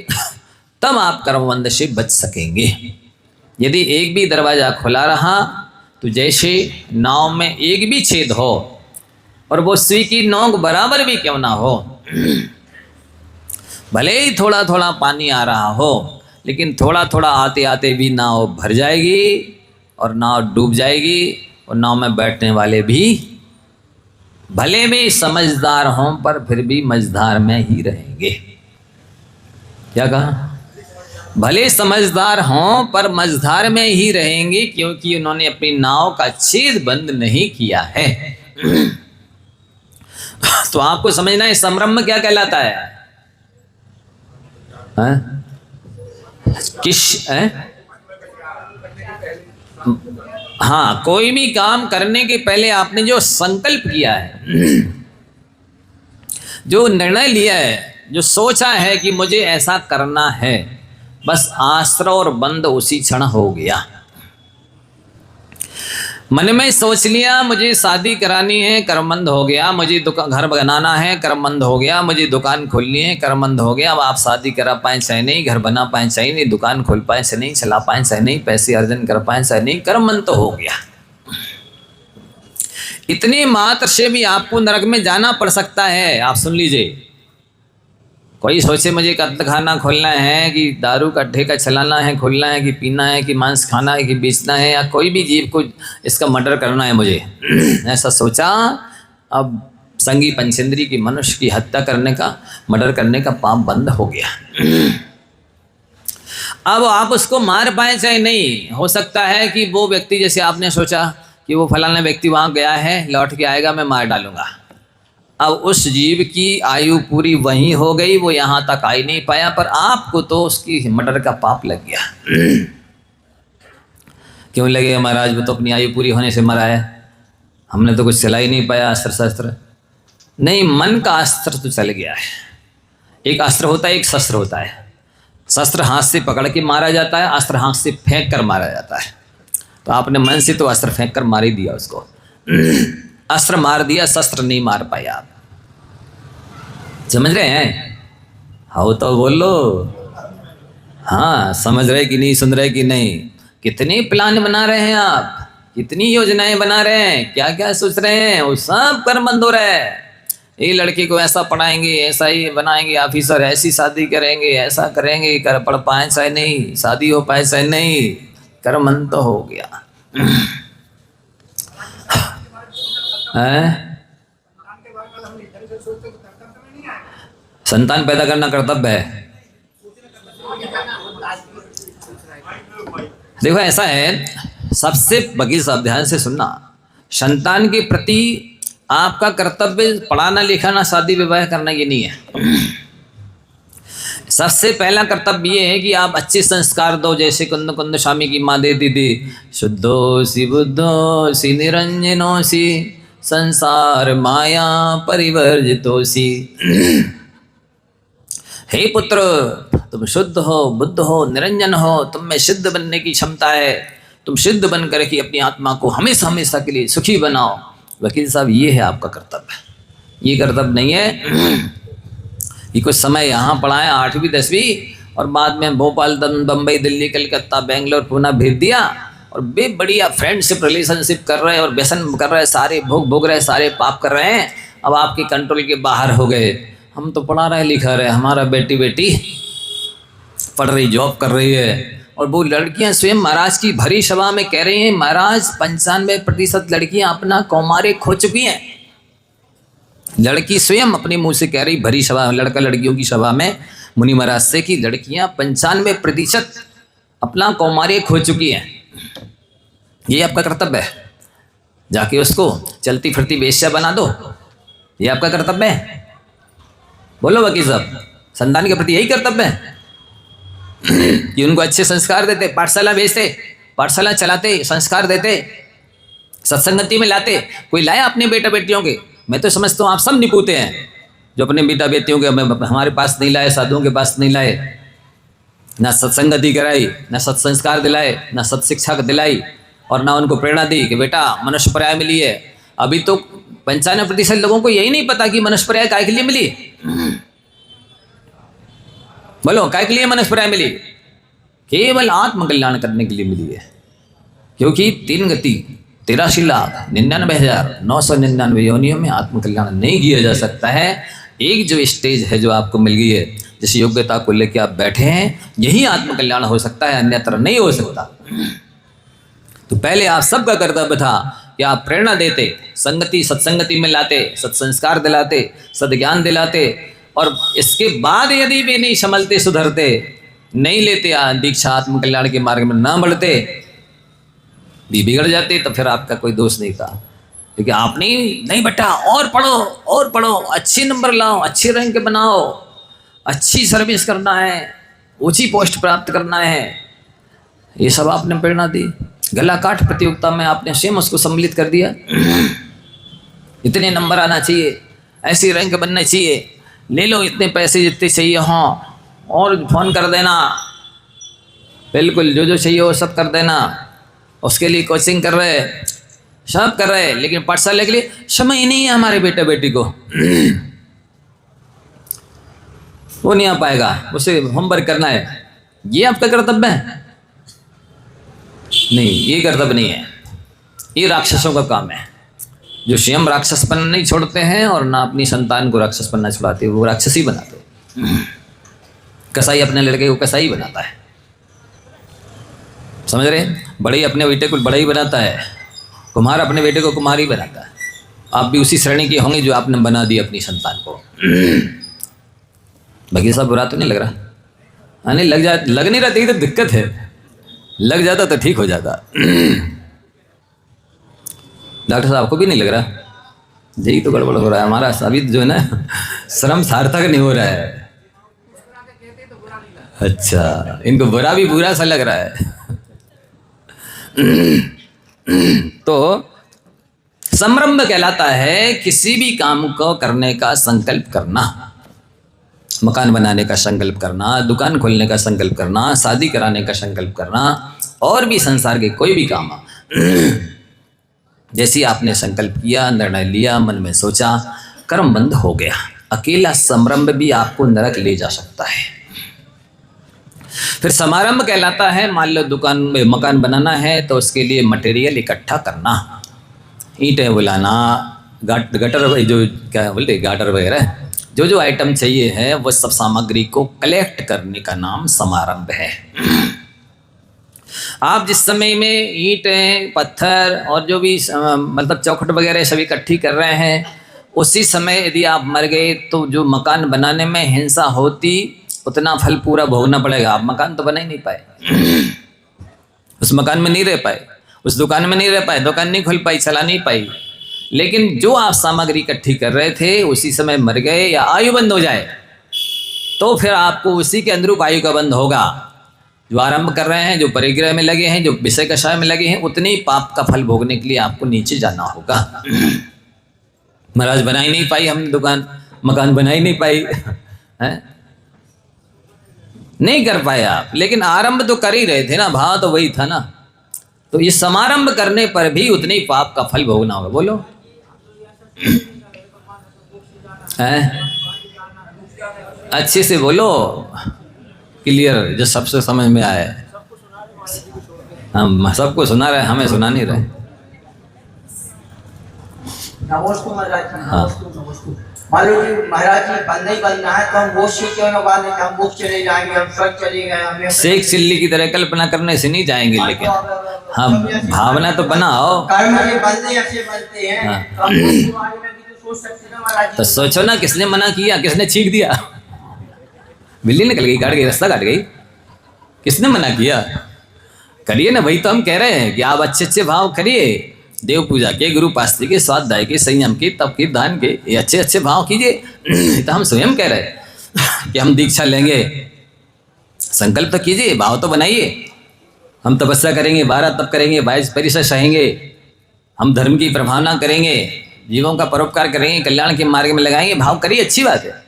तब आप कर्मबंध से बच सकेंगे। यदि एक भी दरवाजा खुला रहा तो जैसे नाव में एक भी छेद हो और वो सुई की नोक बराबर भी क्यों ना हो, भले ही थोड़ा थोड़ा पानी आ रहा हो, लेकिन थोड़ा थोड़ा आते आते भी नाव भर जाएगी और नाव डूब जाएगी और नाव में बैठने वाले भी भले भी समझदार हों पर फिर भी मझधार में ही रहेंगे। क्या कहा? भले समझदार हों पर मझधार में ही रहेंगे, क्योंकि उन्होंने अपनी नाव का छेद बंद नहीं किया है। तो आपको समझना है समरंभ क्या कहलाता है? किस है? हाँ, कोई भी काम करने के पहले आपने जो संकल्प किया है, जो निर्णय लिया है, जो सोचा है कि मुझे ऐसा करना है, बस आश्रय और बंद उसी क्षण हो गया। मन में सोच लिया मुझे शादी करानी है, कर्मबंध हो गया। मुझे घर बनाना है, कर्मबंध हो गया। मुझे दुकान खोलनी है, कर्मबंध हो गया। अब आप शादी करा पाए चाहे नहीं, घर बना पाए चाहे नहीं, दुकान खोल पाए चाहे नहीं, चला पाए चाहे नहीं, पैसे अर्जन कर पाए चाहे नहीं, कर्मबंध तो हो गया। इतने मात्र से भी आपको नरक में जाना पड़ सकता है। आप सुन लीजिए, कोई सोचे मुझे कत्ल खाना खोलना है कि दारू का ठेका चलाना है, खोलना है कि पीना है कि मांस खाना है कि बेचना है, या कोई भी जीव को इसका मर्डर करना है मुझे, ऐसा सोचा, अब संगी पंचेंद्री की मनुष्य की हत्या करने का, मर्डर करने का पाप बंद हो गया। अब आप उसको मार पाए चाहे नहीं, हो सकता है कि वो व्यक्ति, जैसे आपने सोचा कि वो फलाना व्यक्ति वहाँ गया है, लौट के आएगा, मैं मार डालूंगा। अब उस जीव की आयु पूरी वहीं हो गई, वो यहाँ तक आ ही नहीं पाया, पर आपको तो उसकी मर्डर का पाप लग गया। क्यों लगे महाराज, वो तो अपनी आयु पूरी होने से मरा है, हमने तो कुछ चला ही नहीं पाया अस्त्र शस्त्र। नहीं, मन का अस्त्र तो चल गया है। एक अस्त्र होता है, एक शस्त्र होता है। शस्त्र हाथ से पकड़ के मारा जाता है, अस्त्र हाथ से फेंक कर मारा जाता है। तो आपने मन से तो अस्त्र फेंक कर मार ही दिया उसको। अस्त्र मार दिया, शस्त्र नहीं मार पाए आप। समझ रहे हैं? हाँ तो बोलो। हाँ, समझ रहे कि नहीं, सुन रहे कि नहीं? कितने प्लान बना रहे हैं आप, कितनी योजनाएं बना रहे हैं, क्या क्या सोच रहे हैं, वो सब कर्मबंद हो रहा है। ये लड़की को ऐसा पढ़ाएंगे, ऐसा ही बनाएंगे ऑफिसर, ऐसी शादी करेंगे, ऐसा करेंगे, कर पढ़ पाए चाहे नहीं, शादी हो पाए चाहे नहीं, कर्मबंद तो हो गया है। संतान पैदा करना कर्तव्य है। देखो ऐसा है, सबसे वकील साहब ध्यान से सुनना, संतान के प्रति आपका कर्तव्य पढ़ाना लिखाना शादी विवाह करना ये नहीं है। सबसे पहला कर्तव्य ये है कि आप अच्छे संस्कार दो, जैसे कुंद कुंद स्वामी की माँ देती थी, शुद्धोसी बुद्धोसी निरंजनोसी संसार माया परिवर्जितोसी। हे पुत्र, तुम शुद्ध हो, बुद्ध हो, निरंजन हो, तुम में सिद्ध बनने की क्षमता है, तुम सिद्ध बन कर के अपनी आत्मा को हमेशा हमेशा के लिए सुखी बनाओ। वकील साहब, ये है आपका कर्तव्य। ये कर्तव्य नहीं है कि कुछ समय यहाँ पढ़ाएं 8वीं 10वीं और बाद में भोपाल, बम्बई, दिल्ली, कलकत्ता, बेंगलोर, पुणे भेज दिया और बे बढ़िया फ्रेंडशिप रिलेशनशिप कर रहे हैं और व्यसन कर रहे हैं, सारे भोग रहे हैं, सारे पाप कर रहे हैं, अब आपके कंट्रोल के बाहर हो गए। हम तो पढ़ा रहे लिखा रहे, हमारा बेटी पढ़ रही, जॉब कर रही है, और वो लड़कियां स्वयं महाराज की भरी सभा में कह रही हैं, महाराज 95% लड़कियां अपना कौमार्य खो चुकी हैं। लड़की स्वयं अपने मुंह से कह रही, भरी सभा, लड़का लड़कियों की सभा में मुनि महाराज से, कि लड़कियां 95% अपना कौमार्य खो चुकी हैं। ये आपका कर्तव्य है, जाके उसको चलती फिरती वेश्या बना दो, ये आपका कर्तव्य है। बोलो वकील साहब, संतान के प्रति यही कर्तव्य है कि उनको अच्छे संस्कार देते, पाठशाला भेजते, पाठशाला चलाते, संस्कार देते, सत्संगति में लाते। कोई लाया अपने बेटा बेटियों के? मैं तो समझता हूँ आप सब निपुते हैं जो अपने बेटा बेटियों के हमारे पास नहीं लाए, साधुओं के पास नहीं लाए, ना सत्संगति कराई, ना सत्संस्कार दिलाए, ना सत्शिक्षा दिलाई, और ना उनको प्रेरणा दी कि बेटा मनुष्य पर्याय मिली है। अभी तो 95% लोगों को यही नहीं पता कि मनुष्य पर्याय काय के लिए मिली। बोलो, काय के लिए मनुष्य पर्याय मिली? केवल आत्मकल्याण करने के लिए मिली है। क्योंकि 3 गति 83,99,999 योनियों में आत्मकल्याण नहीं किया जा सकता है। एक जो स्टेज है जो आपको मिल गई है, जिस योग्यता को लेकर आप बैठे हैं, यही आत्मकल्याण हो सकता है, अन्यत्र नहीं हो सकता। तो पहले आप सबका कर्तव्य था कि आप प्रेरणा देते, संगति सत्संगति में लाते, सत्संस्कार दिलाते, सद्ज्ञान दिलाते, और इसके बाद यदि वे नहीं संभलते, सुधरते, नहीं लेते दीक्षा, आत्मकल्याण के मार्ग में ना बढ़ते, भी बिगड़ जाते, तो फिर आपका कोई दोष नहीं था। क्योंकि आपने नहीं बेटा और पढ़ो, अच्छे नंबर लाओ, अच्छे रैंक बनाओ, अच्छी सर्विस करना है, ऊंची पोस्ट प्राप्त करना है, ये सब आपने प्रेरणा दी। गला काट प्रतियोगिता में आपने स्वयं उसको सम्मिलित कर दिया। इतने नंबर आना चाहिए, ऐसी रैंक बनना चाहिए, ले लो इतने पैसे जितने चाहिए हों, और फ़ोन कर देना, बिल्कुल जो चाहिए वो सब कर देना। उसके लिए कोचिंग कर रहे, सब कर रहे, लेकिन पाठशाला के लिए समय ही नहीं है हमारे बेटे बेटी को। वो नहीं आ पाएगा, उसे होमवर्क करना है। ये आपका कर्तव्य है? नहीं, ये कर्तव्य नहीं है, ये राक्षसों का काम है, जो स्वयं राक्षस बनना नहीं छोड़ते हैं और ना अपनी संतान को राक्षस बनना छुड़ाते, वो राक्षसी बनाते। कसाई अपने लड़के को कसाई बनाता है, समझ रहे? बड़े अपने बेटे को बड़ा ही बनाता है, कुम्हार अपने बेटे को कुम्हार ही बनाता है। आप भी उसी श्रेणी के होंगे जो आपने बना दी अपनी संतान को। बाकी सब बुरा तो नहीं लग रहा? नहीं लग नहीं रहा, तो दिक्कत है, लग जाता तो ठीक हो जाता। डॉक्टर साहब को भी नहीं लग रहा? यही तो गड़बड़ हो रहा है हमारा, अभी जो है ना श्रम सार्थक नहीं हो रहा है। अच्छा, इनको बुरा भी बुरा सा लग रहा है। तो संरंभ कहलाता है किसी भी काम को करने का संकल्प करना। मकान बनाने का संकल्प करना, दुकान खोलने का संकल्प करना, शादी कराने का संकल्प करना, और भी संसार के कोई भी काम। जैसे आपने संकल्प किया, निर्णय लिया, मन में सोचा, कर्म बंद हो गया। अकेला संरंभ भी आपको नरक ले जा सकता है। फिर समारंभ कहलाता है, मान लो दुकान में मकान बनाना है तो उसके लिए मटेरियल इकट्ठा करना, ईंटें बुलाना, गटर जो क्या बोलते गाटर वगैरह जो आइटम चाहिए है वो सब सामग्री को कलेक्ट करने का नाम समारंभ है। आप जिस समय में ईंटें, पत्थर और जो भी मतलब चौखट वगैरह सभी इकट्ठी कर रहे हैं, उसी समय यदि आप मर गए तो जो मकान बनाने में हिंसा होती उतना फल पूरा भोगना पड़ेगा। आप मकान तो बना ही नहीं पाए, उस मकान में नहीं रह पाए, उस दुकान में नहीं रह पाए, दुकान नहीं खुल पाई, चला नहीं पाई। लेकिन जो आप सामग्री इकट्ठी कर रहे थे उसी समय मर गए या आयु बंद हो जाए तो फिर आपको उसी के अनुरूप आयु का बंद होगा। जो आरंभ कर रहे हैं, जो परिग्रह में लगे हैं, जो विषय कषाय में लगे हैं, उतने ही पाप का फल भोगने के लिए आपको नीचे जाना होगा। महाराज बना ही नहीं पाई हमने दुकान, मकान बना ही नहीं पाई है? नहीं कर पाए आप, लेकिन आरंभ तो कर ही रहे थे ना, भाव तो वही था ना। तो ये समारंभ करने पर भी उतने ही पाप का फल भोगना होगा। बोलो अच्छे से बोलो, क्लियर, जो सबसे समझ में आए। हम सबको सुना रहे, हमें सुना नहीं रहे। हाँ, मान लो कि महाराज जी बंद नहीं बनना है तो हम वो से क्यों ना बांधे कि हम मुक्त चले जाएंगे, हम स्वर्ग चले गए, हमें शेख चिल्ली की तरह कल्पना करने से नहीं जाएंगे। लेकिन हम भावना तो बनाओ। कर्म के बंदे ऐसे बनते हैं। हाँ। तो हम उसके बारे में भी तो सोच सकते हैं ना महाराज जी। तो सोचो ना, किसने मना किया, किसने छींक दिया? बिल्ली निकल गई, काट गई, रास्ता काट गई, किसने मना किया? करिए ना, वही तो हम कह रहे हैं कि आप अच्छे अच्छे भाव करिए, देव पूजा के, गुरु पास्ती के, स्वाध्याय के, संयम के, तप के, दान के, ये अच्छे अच्छे भाव कीजिए। तो हम स्वयं कह रहे हैं कि हम दीक्षा लेंगे, संकल्प तो कीजिए, भाव तो बनाइए। हम तपस्या करेंगे, 12 तप करेंगे, 22 परिसर सहेंगे, हम धर्म की प्रभावना करेंगे, जीवों का परोपकार करेंगे, कल्याण के मार्ग में लगाएंगे, भाव करिए, अच्छी बात है।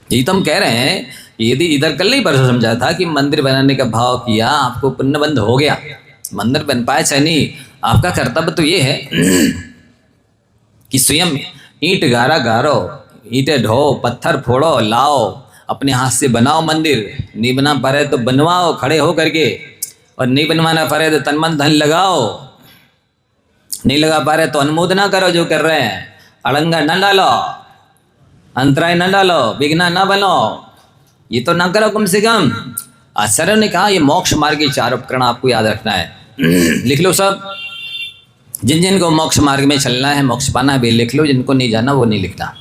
यही तो हम कह रहे हैं। यदि इधर कल नहीं परसों समझा था कि मंदिर बनाने का भाव किया, आपको पुण्य बंद हो गया, मंदिर बन पाए चाहे नहीं, आपका कर्तव्य तो ये है कि स्वयं ईंट गारा गारो, ईंटें ढो, पत्थर फोड़ो, लाओ, अपने हाथ से बनाओ मंदिर। नहीं बना पा रहे तो बनवाओ खड़े हो करके, और नहीं बनवाना पा रहे तो तन मन धन लगाओ, नहीं लगा पा रहे तो अनुमोदना करो जो कर रहे हैं, अड़ंगा न डालो, अंतराय न डालो, विघ्न न बनो, ये तो ना करो कम से कम। आचार्य ने कहा ये मोक्ष मार्ग के 4 उपकरण आपको याद रखना है। लिख लो सब, जिन जिन को मोक्ष मार्ग में चलना है, मोक्ष पाना भी लिख लो, जिनको नहीं जाना वो नहीं लिखना।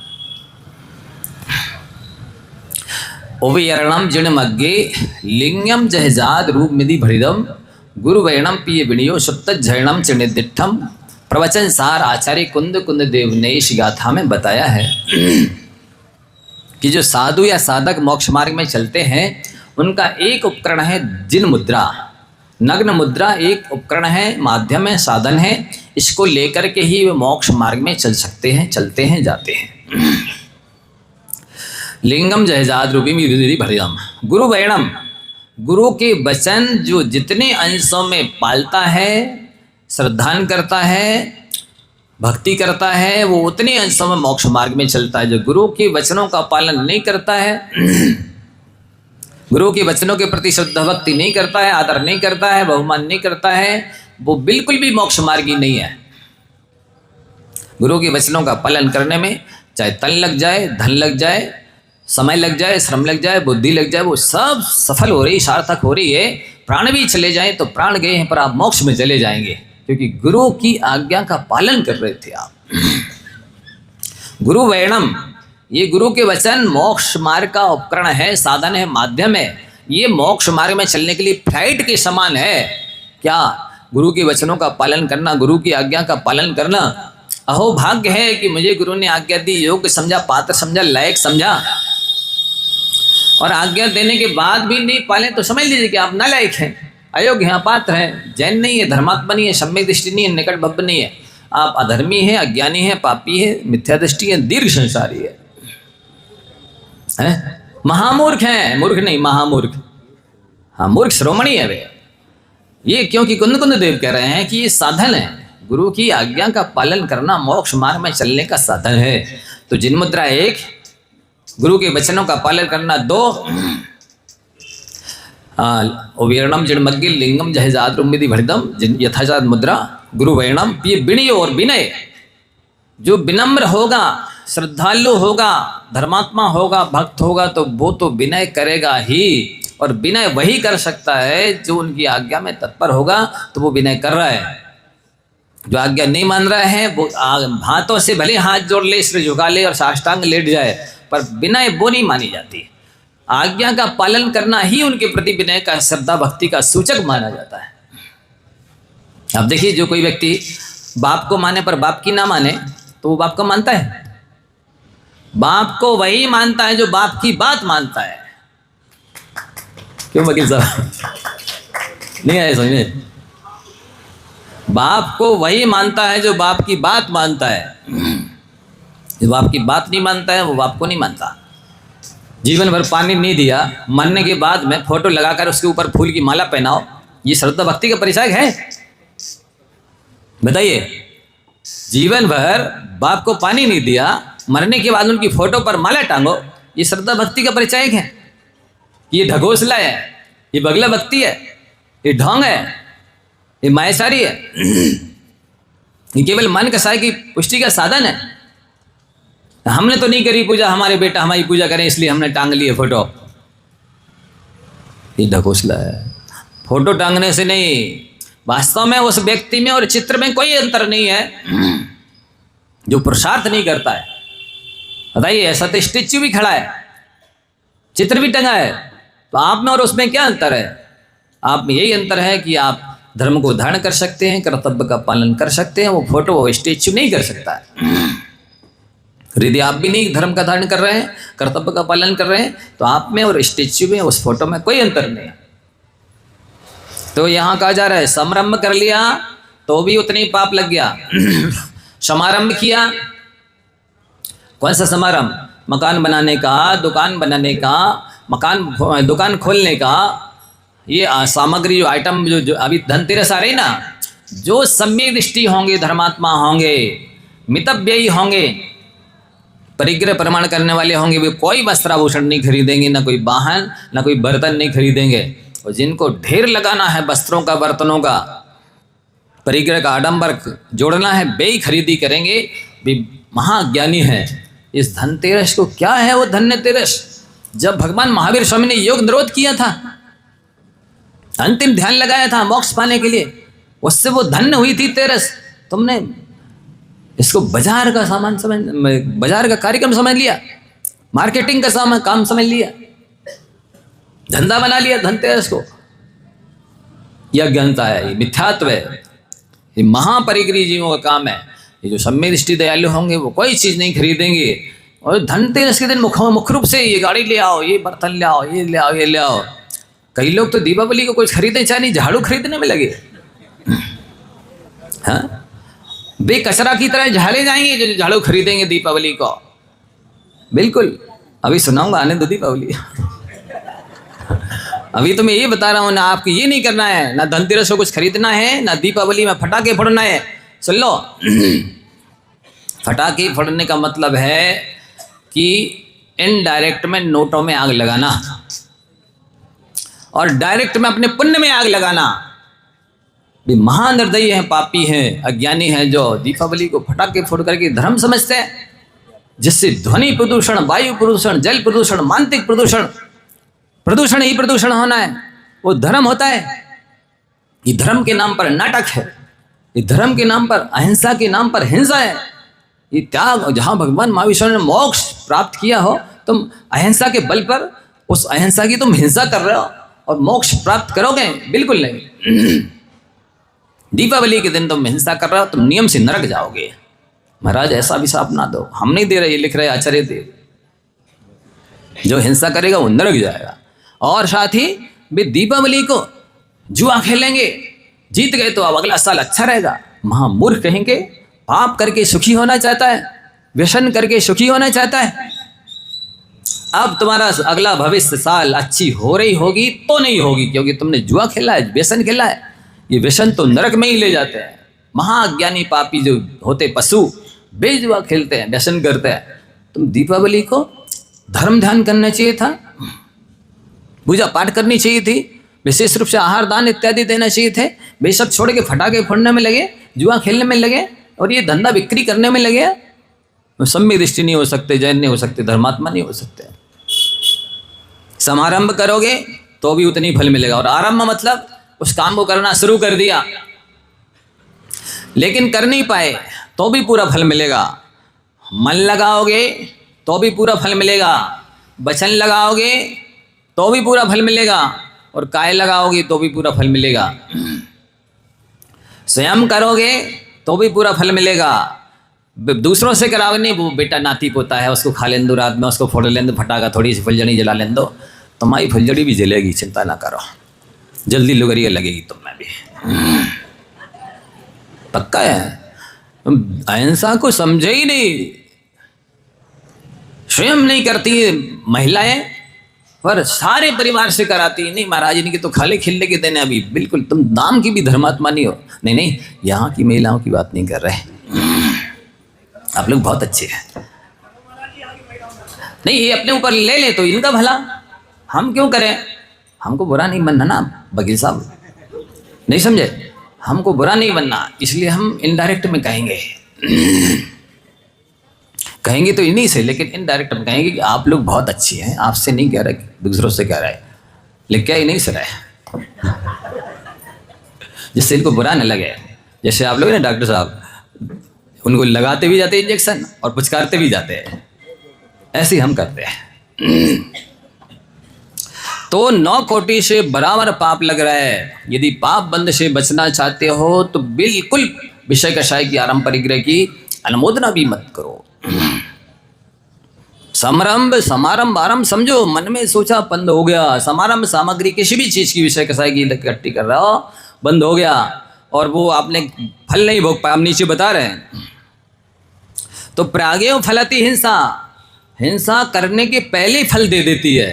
ओवयरणम जिणमग्गे लिंगम जहजाद रूप मिधि भरिदम गुरु वैणम पिय विनियो सुप्त झरणम चिणिदिठम। प्रवचन सार आचार्य कुंद कुंद देव ने इस गाथा में बताया है कि जो साधु या साधक मोक्ष मार्ग में चलते हैं उनका एक उपकरण है जिन मुद्रा। नग्न मुद्रा एक उपकरण है, माध्यम है, साधन है। इसको लेकर के ही वे मोक्ष मार्ग में चल सकते हैं, चलते हैं, जाते हैं। लिंगम जहजाद रूपी विधि भरिदम गुरु वैणम, गुरु के वचन जो जितने अंशों में पालता है, श्रद्धान करता है, भक्ति करता है, वो उतने अंशों में मोक्ष मार्ग में चलता है। जो गुरु के वचनों का पालन नहीं करता है, गुरु के वचनों के प्रति श्रद्धा भक्ति नहीं करता है, आदर नहीं करता है, बहुमान नहीं करता है, वो बिल्कुल भी मोक्ष मार्गी नहीं है। गुरु के वचनों का पालन करने में चाहे तन लग जाए, धन लग जाए, समय लग जाए, श्रम लग जाए, बुद्धि लग जाए, वो सब सफल हो रही, सार्थक हो रही है। प्राण भी चले जाए तो प्राण गए हैं पर आप मोक्ष में चले जाएंगे, क्योंकि गुरु की आज्ञा का पालन कर रहे थे आप। गुरु वैणम, ये गुरु के वचन मोक्ष मार्ग का उपकरण है, साधन है, माध्यम है। ये मोक्ष मार्ग में चलने के लिए फ्लाइट के समान है। क्या? गुरु के वचनों का पालन करना, गुरु की आज्ञा का पालन करना। अहो भाग्य है कि मुझे गुरु ने आज्ञा दी, योग्य समझा, पात्र समझा, लायक समझा, और आज्ञा देने के बाद भी नहीं पाले तो समझ लीजिए कि आप नालायक हैं। अयोग्य हैं, अपात्र हैं, जैन नहीं है, धर्मात्मा नहीं है, सम्यक दृष्टि नहीं है, निकट भव्य नहीं है, आप अधर्मी हैं, अज्ञानी हैं, पापी है, मिथ्या दृष्टि है, दीर्घ संसारी है, महामूर्ख हैं, मूर्ख नहीं महामूर्ख। हाँ, मूर्ख श्रोमणी है वे। ये क्योंकि कुंद देव कह रहे हैं कि ये साधन है, गुरु की आज्ञा का पालन करना मोक्ष मार्ग में चलने का साधन है। तो जिन मुद्रा 1, गुरु के वचनों का पालन करना 2, वीरणम जिणमग्गिल लिंगम जहजात रुम्बिधि भरिदम यथाचार मुद्रा गुरु वैणम। ये विनय और विनय, जो विनम्र होगा, श्रद्धालु होगा, धर्मात्मा होगा, भक्त होगा, तो वो तो विनय करेगा ही। और विनय वही कर सकता है जो उनकी आज्ञा में तत्पर होगा, तो वो विनय कर रहा है। जो आज्ञा नहीं मान रहा है वो हाथों से भले हाथ जोड़ ले, सिर झुका ले और साष्टांग लेट जाए, पर विनय वो नहीं मानी जाती। आज्ञा का पालन करना ही उनके प्रति विनय का, श्रद्धा भक्ति का सूचक माना जाता है। अब देखिए, जो कोई व्यक्ति बाप को माने पर बाप की ना माने, तो वो बाप को मानता है? बाप को वही मानता है जो बाप की बात मानता है। क्यों वकील साहब, नहीं आए समझे? बाप को वही मानता है जो बाप की बात मानता है। जो बाप की बात नहीं मानता है वो बाप को नहीं मानता। जीवन भर पानी नहीं दिया, मरने के बाद में फोटो लगाकर उसके ऊपर फूल की माला पहनाओ, ये श्रद्धा भक्ति का परिचायक है? बताइए। जीवन भर बाप को पानी नहीं दिया, मरने के बाद उनकी फोटो पर माला टांगो, ये श्रद्धा भक्ति का परिचायक है? ये ढकोसला है, ये बगला भक्ति है, ये ढोंग है, ये मायासारी है, ये केवल मन कसाई की पुष्टि का साधन है। हमने तो नहीं करी पूजा, हमारे बेटा हमारी पूजा करें इसलिए हमने टांग लिए फोटो, ये ढकोसला है। फोटो टांगने से नहीं, वास्तव में उस व्यक्ति में और चित्र में कोई अंतर नहीं है जो पुरुषार्थ नहीं करता है। बताइए, ऐसा तो स्टेच्यू भी खड़ा है, चित्र भी टंगा है, तो आप में और उसमें क्या अंतर है? आप में यही अंतर है कि आप धर्म को धारण कर सकते हैं, कर्तव्य का पालन कर सकते हैं, वो फोटो वो स्टेच्यू नहीं कर सकता है। यदि आप भी नहीं धर्म का धारण कर रहे हैं, कर्तव्य का पालन कर रहे हैं, तो आप में और स्टेच्यू में, उस फोटो में कोई अंतर नहीं है। तो यहाँ कहा जा रहा है, समारंभ कर लिया तो भी उतनी पाप लग गया। समारंभ किया, कौन सा समारंभ? मकान बनाने का, दुकान बनाने का, दुकान खोलने का, ये सामग्री जो आइटम जो अभी धनतेरस आ रही ना, जो सम्यक दृष्टि होंगे, धर्मात्मा होंगे, मितव्ययी होंगे, परिग्रह प्रमाण करने वाले होंगे, वे कोई वस्त्राभूषण नहीं खरीदेंगे, ना कोई वाहन, ना कोई बर्तन नहीं खरीदेंगे। और जिनको ढेर लगाना है वस्त्रों का, बर्तनों का, परिग्रह का आडंबर जोड़ना है, वे ही खरीदी करेंगे, वे महाज्ञानी हैं। इस धनतेरस को क्या है वो धन्यतेरस? जब भगवान महावीर स्वामी ने योग निरोध किया था, अंतिम ध्यान लगाया था मोक्ष पाने के लिए, उससे वो धन्य हुई थी तेरस। तुमने इसको बाजार का सामान समझ, बाजार का कार्यक्रम समझ लिया, मार्केटिंग का सामान काम समझ लिया, धंधा बना लिया धनतेरस को। यह अज्ञानता है, ये मिथ्यात्व है, ये महापरिग्रही जीवों का काम है। ये जो सम्यक दृष्टि दयालु होंगे वो कोई चीज़ नहीं खरीदेंगे। और धनतेरस के दिन मुख्य रूप से ये गाड़ी ले आओ, ये बर्तन ले आओ, ये ले आओ, ये ले आओ। कई लोग तो दीपावली को कुछ खरीदे चाहे नहीं, झाड़ू खरीदने में लगे। हाँ, बेकचरा की तरह झाड़े जाएंगे जो झाड़ू खरीदेंगे दीपावली को। बिल्कुल, अभी सुनाऊंगा, आने दो दीपावली। अभी तो मैं ये बता रहा हूँ ना, आपको ये नहीं करना है, ना धनतेरस को कुछ खरीदना है, ना दीपावली में फटाके फोड़ना है। सुन लो, फटाके फोड़ने का मतलब है कि इनडायरेक्ट में नोटों में आग लगाना और डायरेक्ट में अपने पुण्य में आग लगाना। भी महानिर्दयी हैं, पापी हैं, अज्ञानी हैं जो दीपावली को फटाके फोड़ करके धर्म समझते हैं, जिससे ध्वनि प्रदूषण, वायु प्रदूषण, जल प्रदूषण, मानसिक प्रदूषण, प्रदूषण ही प्रदूषण होना है, वो धर्म होता है। ये धर्म के नाम पर नाटक है, ये धर्म के नाम पर, अहिंसा के नाम पर हिंसा है। ये त्याग, जहाँ भगवान महावीर ने मोक्ष प्राप्त किया हो, तुम अहिंसा के बल पर उस अहिंसा की तुम हिंसा कर रहे हो और मोक्ष प्राप्त करोगे? बिल्कुल नहीं। दीपावली के दिन तुम हिंसा कर रहे हो, तुम नियम से नरक जाओगे। महाराज ऐसा अभिशाप ना दो, हम नहीं दे रहे, ये लिख रहे आचार्य देव। जो हिंसा करेगा वो नरक जाएगा। और साथ ही भी दीपावली को जुआ खेलेंगे, जीत गए तो अब अगला साल अच्छा रहेगा। महामूर्ख कहेंगे, पाप करके सुखी होना चाहता है, व्यसन करके सुखी होना चाहता है। अब तुम्हारा अगला भविष्य साल अच्छी हो रही होगी तो नहीं होगी, क्योंकि तुमने जुआ खेला है, व्यसन खेला है। ये व्यसन तो नरक में ही ले जाते हैं। महाज्ञानी पापी जो होते पशु, बेजुआ खेलते हैं, व्यसन करते हैं। तुम दीपावली को धर्म ध्यान करना चाहिए था, पूजा पाठ करनी चाहिए थी, विशेष रूप से आहार दान इत्यादि देना चाहिए थे। बेशक छोड़ के फटाके फोड़ने में लगे, जुआ खेलने में लगे और ये धंधा बिक्री करने में लगे। सम्यक दृष्टि नहीं हो सकते, जैन नहीं हो सकते, धर्मात्मा नहीं हो सकते। समारंभ करोगे तो भी उतनी फल मिलेगा, और आरंभ मतलब उस काम को करना शुरू कर दिया लेकिन कर नहीं पाए तो भी पूरा फल मिलेगा। मन लगाओगे तो भी पूरा फल मिलेगा, वचन लगाओगे तो भी पूरा फल मिलेगा, और काय लगाओगे तो भी पूरा फल मिलेगा। स्वयं करोगे तो भी पूरा फल मिलेगा। दूसरों से कराओगे नहीं, वो बेटा नाती पोता है, उसको खा लें दो रात में, उसको फोड़ लें दो फटाका, थोड़ी सी फुलझड़ी जला लें दो, तुम्हारी फुलझड़ी भी जलेगी, चिंता ना करो, जल्दी लुगरिया लगेगी तुम में भी, पक्का है। अहिंसा को समझे ही नहीं, स्वयं नहीं करती महिलाएं, पर सारे परिवार से कराती। नहीं महाराज इनकी तो खाली खिलने के देने, अभी बिल्कुल तुम नाम की भी धर्मात्मा नहीं हो। नहीं नहीं, यहाँ की महिलाओं की बात नहीं कर रहे, आप लोग बहुत अच्छे हैं। नहीं, ये अपने ऊपर ले ले तो इनका भला, हम क्यों करें? हमको बुरा नहीं बनना ना वकील साहब, नहीं समझे? हमको बुरा नहीं बनना, इसलिए हम इनडायरेक्ट में कहेंगे कहेंगे तो इन्हीं से, लेकिन इनडायरेक्ट में कहेंगे कि आप लोग बहुत अच्छे हैं। आपसे नहीं कह रहे, दूसरों से कह रहे हैं, लेकिन क्या इन्हीं से रहे जिससे इनको बुरा न लगे। जैसे आप लोग ना डॉक्टर साहब, उनको लगाते भी जाते हैं इंजेक्शन और पुचकारते भी जाते हैं, ऐसे ही हम करते हैं। तो 9 कोटि से बराबर पाप लग रहा है। यदि पाप बंद से बचना चाहते हो तो बिल्कुल विषय कषाय की आरंभ परिग्रह की अनुमोदना भी मत करो। समारंभ समारंभ आरंभ समझो, मन में सोचा बंद हो गया। समारंभ सामग्री किसी भी चीज की विषय कषाय की इकट्ठी कर रहा हो, बंद हो गया, और वो आपने फल नहीं भोग पाया, हम नीचे बता रहे हैं। तो प्रागेव फलति हिंसा, हिंसा करने के पहले फल दे देती है।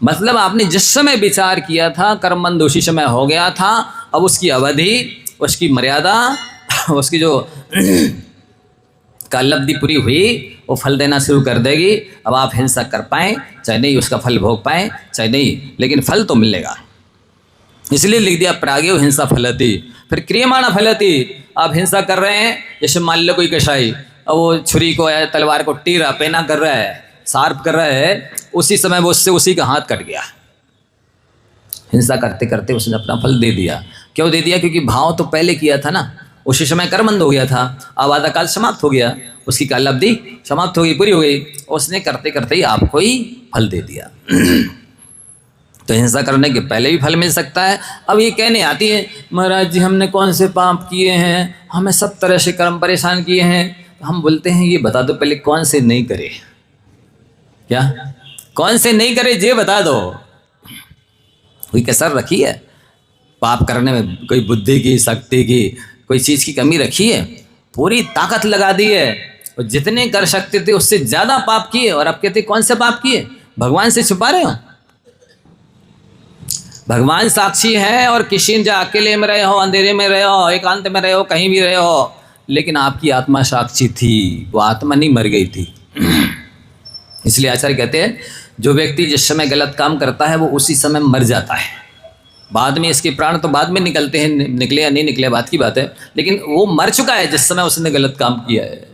मतलब आपने जिस समय विचार किया था कर्मबंध उसी समय हो गया था, अब उसकी अवधि, उसकी मर्यादा, उसकी जो कालावधि पूरी हुई, वो फल देना शुरू कर देगी। अब आप हिंसा कर पाएँ चाहे नहीं, उसका फल भोग पाएँ चाहे नहीं, लेकिन फल तो मिलेगा। इसलिए लिख दिया प्रागेव हिंसा फलति। फिर क्रियमाणा फलति, आप हिंसा कर रहे हैं, जैसे मान लो कोई कसाई, अब वो छुरी को या तलवार को टीरा पेना कर रहा है, शार्प कर रहा है, उसी समय वो उससे उसी का हाथ कट गया। हिंसा करते करते उसने अपना फल दे दिया। क्यों दे दिया? क्योंकि भाव तो पहले किया था ना, उसी समय कर्मबंध हो गया था, अब आधा काल समाप्त हो गया, उसकी कालावधि समाप्त हो गई, पूरी हो गई, उसने करते करते ही आपको ही फल दे दिया। तो हिंसा करने के पहले भी फल मिल सकता है। अब ये कहने आती है, महाराज जी हमने कौन से पाप किए हैं, हमें सब तरह से कर्म परेशान किए हैं। हम बोलते हैं ये बता दो पहले कौन से नहीं करे, क्या कौन से नहीं करे ये बता दो। कोई कसर रखी है पाप करने में? कोई बुद्धि की, शक्ति की, कोई चीज़ की कमी रखी है? पूरी ताकत लगा दी है, और जितने कर सकते थे उससे ज़्यादा पाप किए, और अब कहते कौन से पाप किए? भगवान से छुपा रहे हो? भगवान साक्षी है, और किसी जा अकेले में रहे हो, अंधेरे में रहे हो, एकांत में रहे हो, कहीं भी रहे हो, लेकिन आपकी आत्मा साक्षी थी, वो आत्मा नहीं मर गई थी। इसलिए आचार्य कहते हैं जो व्यक्ति जिस समय गलत काम करता है वो उसी समय मर जाता है। बाद में इसके प्राण तो बाद में निकलते हैं, निकले या नहीं निकले बात की बात है, लेकिन वो मर चुका है जिस समय उसने गलत काम किया है।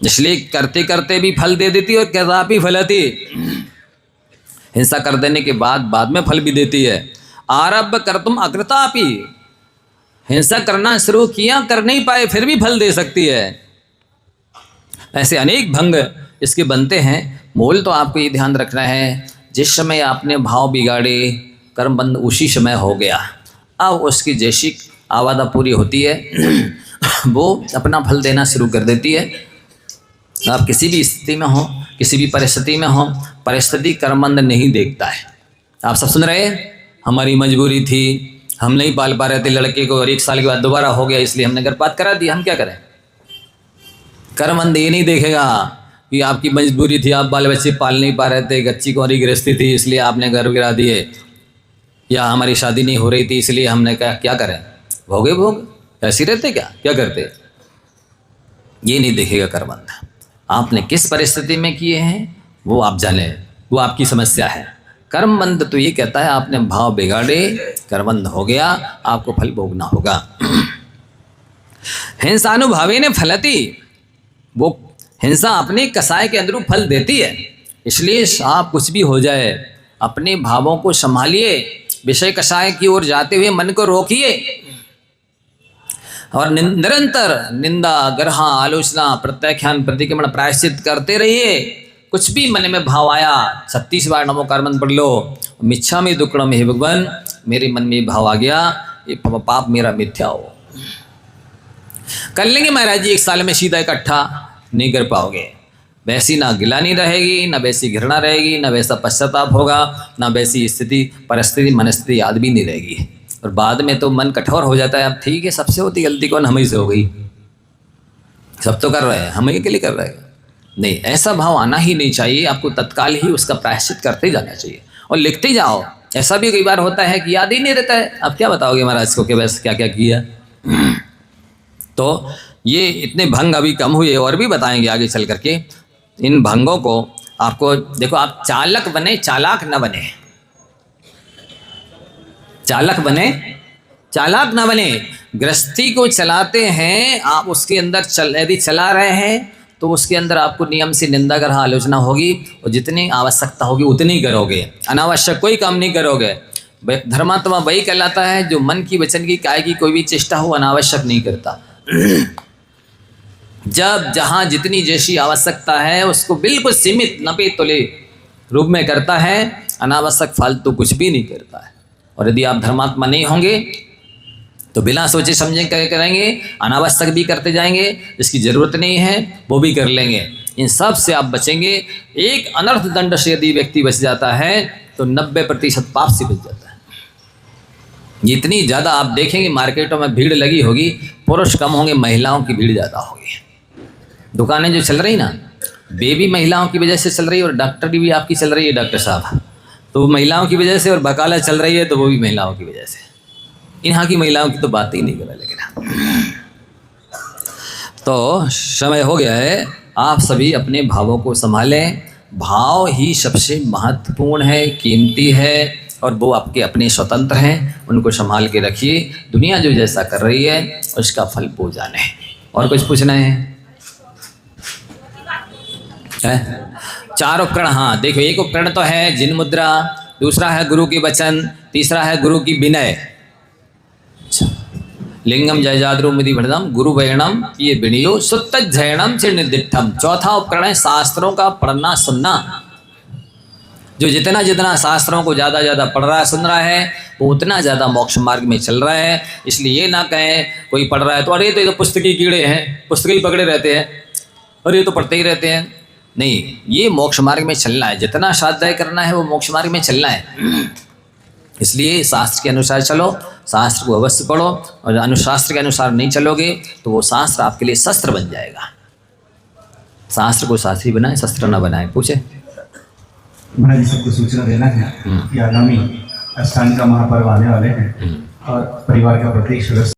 इसलिए करते करते भी फल दे देती और कदापि फलती, हिंसा कर देने के बाद में फल भी देती है। आरब्ध कर तुम अकृतापि, हिंसा करना शुरू किया, कर नहीं पाए, फिर भी फल दे सकती है। ऐसे अनेक भंग इसके बनते हैं। मूल तो आपको ये ध्यान रखना है, जिस समय आपने भाव बिगाड़े, कर्मबंध उसी समय हो गया। अब उसकी जैसी आवादा पूरी होती है वो अपना फल देना शुरू कर देती है। आप किसी भी स्थिति में हो, किसी भी परिस्थिति में हो, परिस्थिति कर्मबंध नहीं देखता है। आप सब सुन रहे हैं? हमारी मजबूरी थी, हम नहीं पाल पा रहे थे लड़के को और 1 साल के बाद दोबारा हो गया इसलिए हमने गर्भपात करा दिया, हम क्या करें। कर्मंद ये नहीं देखेगा कि आपकी मजबूरी थी, आप बाल बच्चे पाल नहीं पा रहे थे, गच्ची कुंवारी गृहस्थी थी इसलिए आपने गर्भ गिरा दिए, या हमारी शादी नहीं हो रही थी इसलिए हमने कहा क्या करें, भोगे भोग, ऐसे रहते क्या करते, ये नहीं देखेगा कर्मंद। आपने किस परिस्थिति में किए हैं वो आप जाने, वो आपकी समस्या है। कर्मबंध तो ये कहता है आपने भाव बिगाड़े, कर्मबंध हो गया, आपको फल भोगना होगा। हिंसानुभावे ने फलती, वो हिंसा अपने कसाय के अंदर फल देती है। इसलिए आप कुछ भी हो जाए अपने भावों को संभालिए, विषय कसाय की ओर जाते हुए मन को रोकिए और निरंतर निंदा, ग्रहा, आलोचना, प्रत्याख्यान, प्रतिक्रमण, प्रायश्चित करते रहिए। कुछ भी मन में भाव आया 36 बार नमो कारमंत्र पढ़ लो, मिच्छा में दुक्कड़म, हे भगवान मेरे मन में भाव आ गया, ये पाप मेरा मिथ्या हो। कर लेंगे महाराज जी 1 साल में सीधा इकट्ठा, नहीं कर पाओगे। वैसी ना गिलानी रहेगी, ना वैसी घृणा रहेगी, ना वैसा पश्चाताप होगा, ना वैसी स्थिति, परिस्थिति, मनस्थिति याद भी नहीं रहेगी। और बाद में तो मन कठोर हो जाता है, अब ठीक है सबसे होती गलती कौन, हम ही से हो गई, सब तो कर रहे हैं, हम ही के लिए कर रहे हैं। नहीं, ऐसा भाव आना ही नहीं चाहिए। आपको तत्काल ही उसका प्रायश्चित करते जाना चाहिए और लिखते जाओ। ऐसा भी कई बार होता है कि याद ही नहीं रहता है, अब क्या बताओगे महाराज को कि वैसे क्या क्या किया। तो ये इतने भंग अभी कम हुए, और भी बताएंगे आगे चल करके। इन भंगों को आपको देखो, आप चालक बने, चालाक न बने। चालक बने, चालाक न बने। गृहस्थी को चलाते हैं आप, उसके अंदर यदि चला रहे हैं तो उसके अंदर आपको नियम से निंदा कर आलोचना होगी, और जितनी आवश्यकता होगी उतनी करोगे, अनावश्यक कोई काम नहीं करोगे। धर्मात्मा वही कहलाता है जो मन की, वचन की, काय की कोई भी चेष्टा हो अनावश्यक नहीं करता। जब जहाँ जितनी जैसी आवश्यकता है उसको बिल्कुल सीमित नपे तुले रूप में करता है, अनावश्यक फालतू कुछ भी नहीं करता है। और यदि आप धर्मात्मा नहीं होंगे तो बिना सोचे समझे करेंगे, अनावश्यक भी करते जाएंगे, जिसकी ज़रूरत नहीं है वो भी कर लेंगे। इन सब से आप बचेंगे। एक अनर्थ दंड से यदि व्यक्ति बच जाता है तो 90% पाप से बच जाता है। जितनी ज़्यादा आप देखेंगे मार्केटों में भीड़ लगी होगी, पुरुष कम होंगे, महिलाओं की भीड़ ज़्यादा होगी। दुकानें जो चल रही ना, बेबी महिलाओं की वजह से चल रही है, और डॉक्टर भी आपकी चल रही है डॉक्टर साहब, तो वो महिलाओं की वजह से, और बकाला चल रही है तो वो भी महिलाओं की वजह से। यहाँ की महिलाओं की तो बात ही नहीं कर रहा। लेकिन तो समय हो गया है, आप सभी अपने भावों को संभालें। भाव ही सबसे महत्वपूर्ण है, कीमती है, और वो आपके अपने स्वतंत्र हैं, उनको संभाल के रखिए। दुनिया जो जैसा कर रही है उसका फल वो जाने। और कुछ पूछना है? 4 उपकरण, हाँ देखो, एक उपकरण तो है जिन मुद्रा, दूसरा है गुरु की वचन, तीसरा है गुरु की विनय। लिंगम जयजाद्रुमि भृदम गुरु वैणम ये विनियो सुत्त जैनम से निर्दिष्टम। चौथा उपकरण है शास्त्रों का पढ़ना सुनना। जो जितना जितना शास्त्रों को ज़्यादा पढ़ रहा है, सुन रहा है, वो उतना ज़्यादा मोक्ष मार्ग में चल रहा है। इसलिए ये ना कहें कोई पढ़ रहा है तो अरे तो ये तो पुस्तकी कीड़े हैं, पुस्तक ही पकड़े रहते हैं, अरे ये तो पढ़ते ही रहते हैं। नहीं, ये मोक्ष मार्ग में चलना है, जितना स्वाध्याय करना है वो मोक्ष मार्ग में चलना है। इसलिए शास्त्र के अनुसार चलो, शास्त्र को अवश्य पढ़ो, और अनुशास्त्र के अनुसार नहीं चलोगे तो वो शास्त्र आपके लिए शस्त्र बन जाएगा। शास्त्र को शास्त्री बनाए, शस्त्र न बनाए। पूछे महाराज जी, सबको सूचना देना है कि आगामी अष्टांग का महापर्व आने वाले हैं, और परिवार का प्रत्येक सदस्य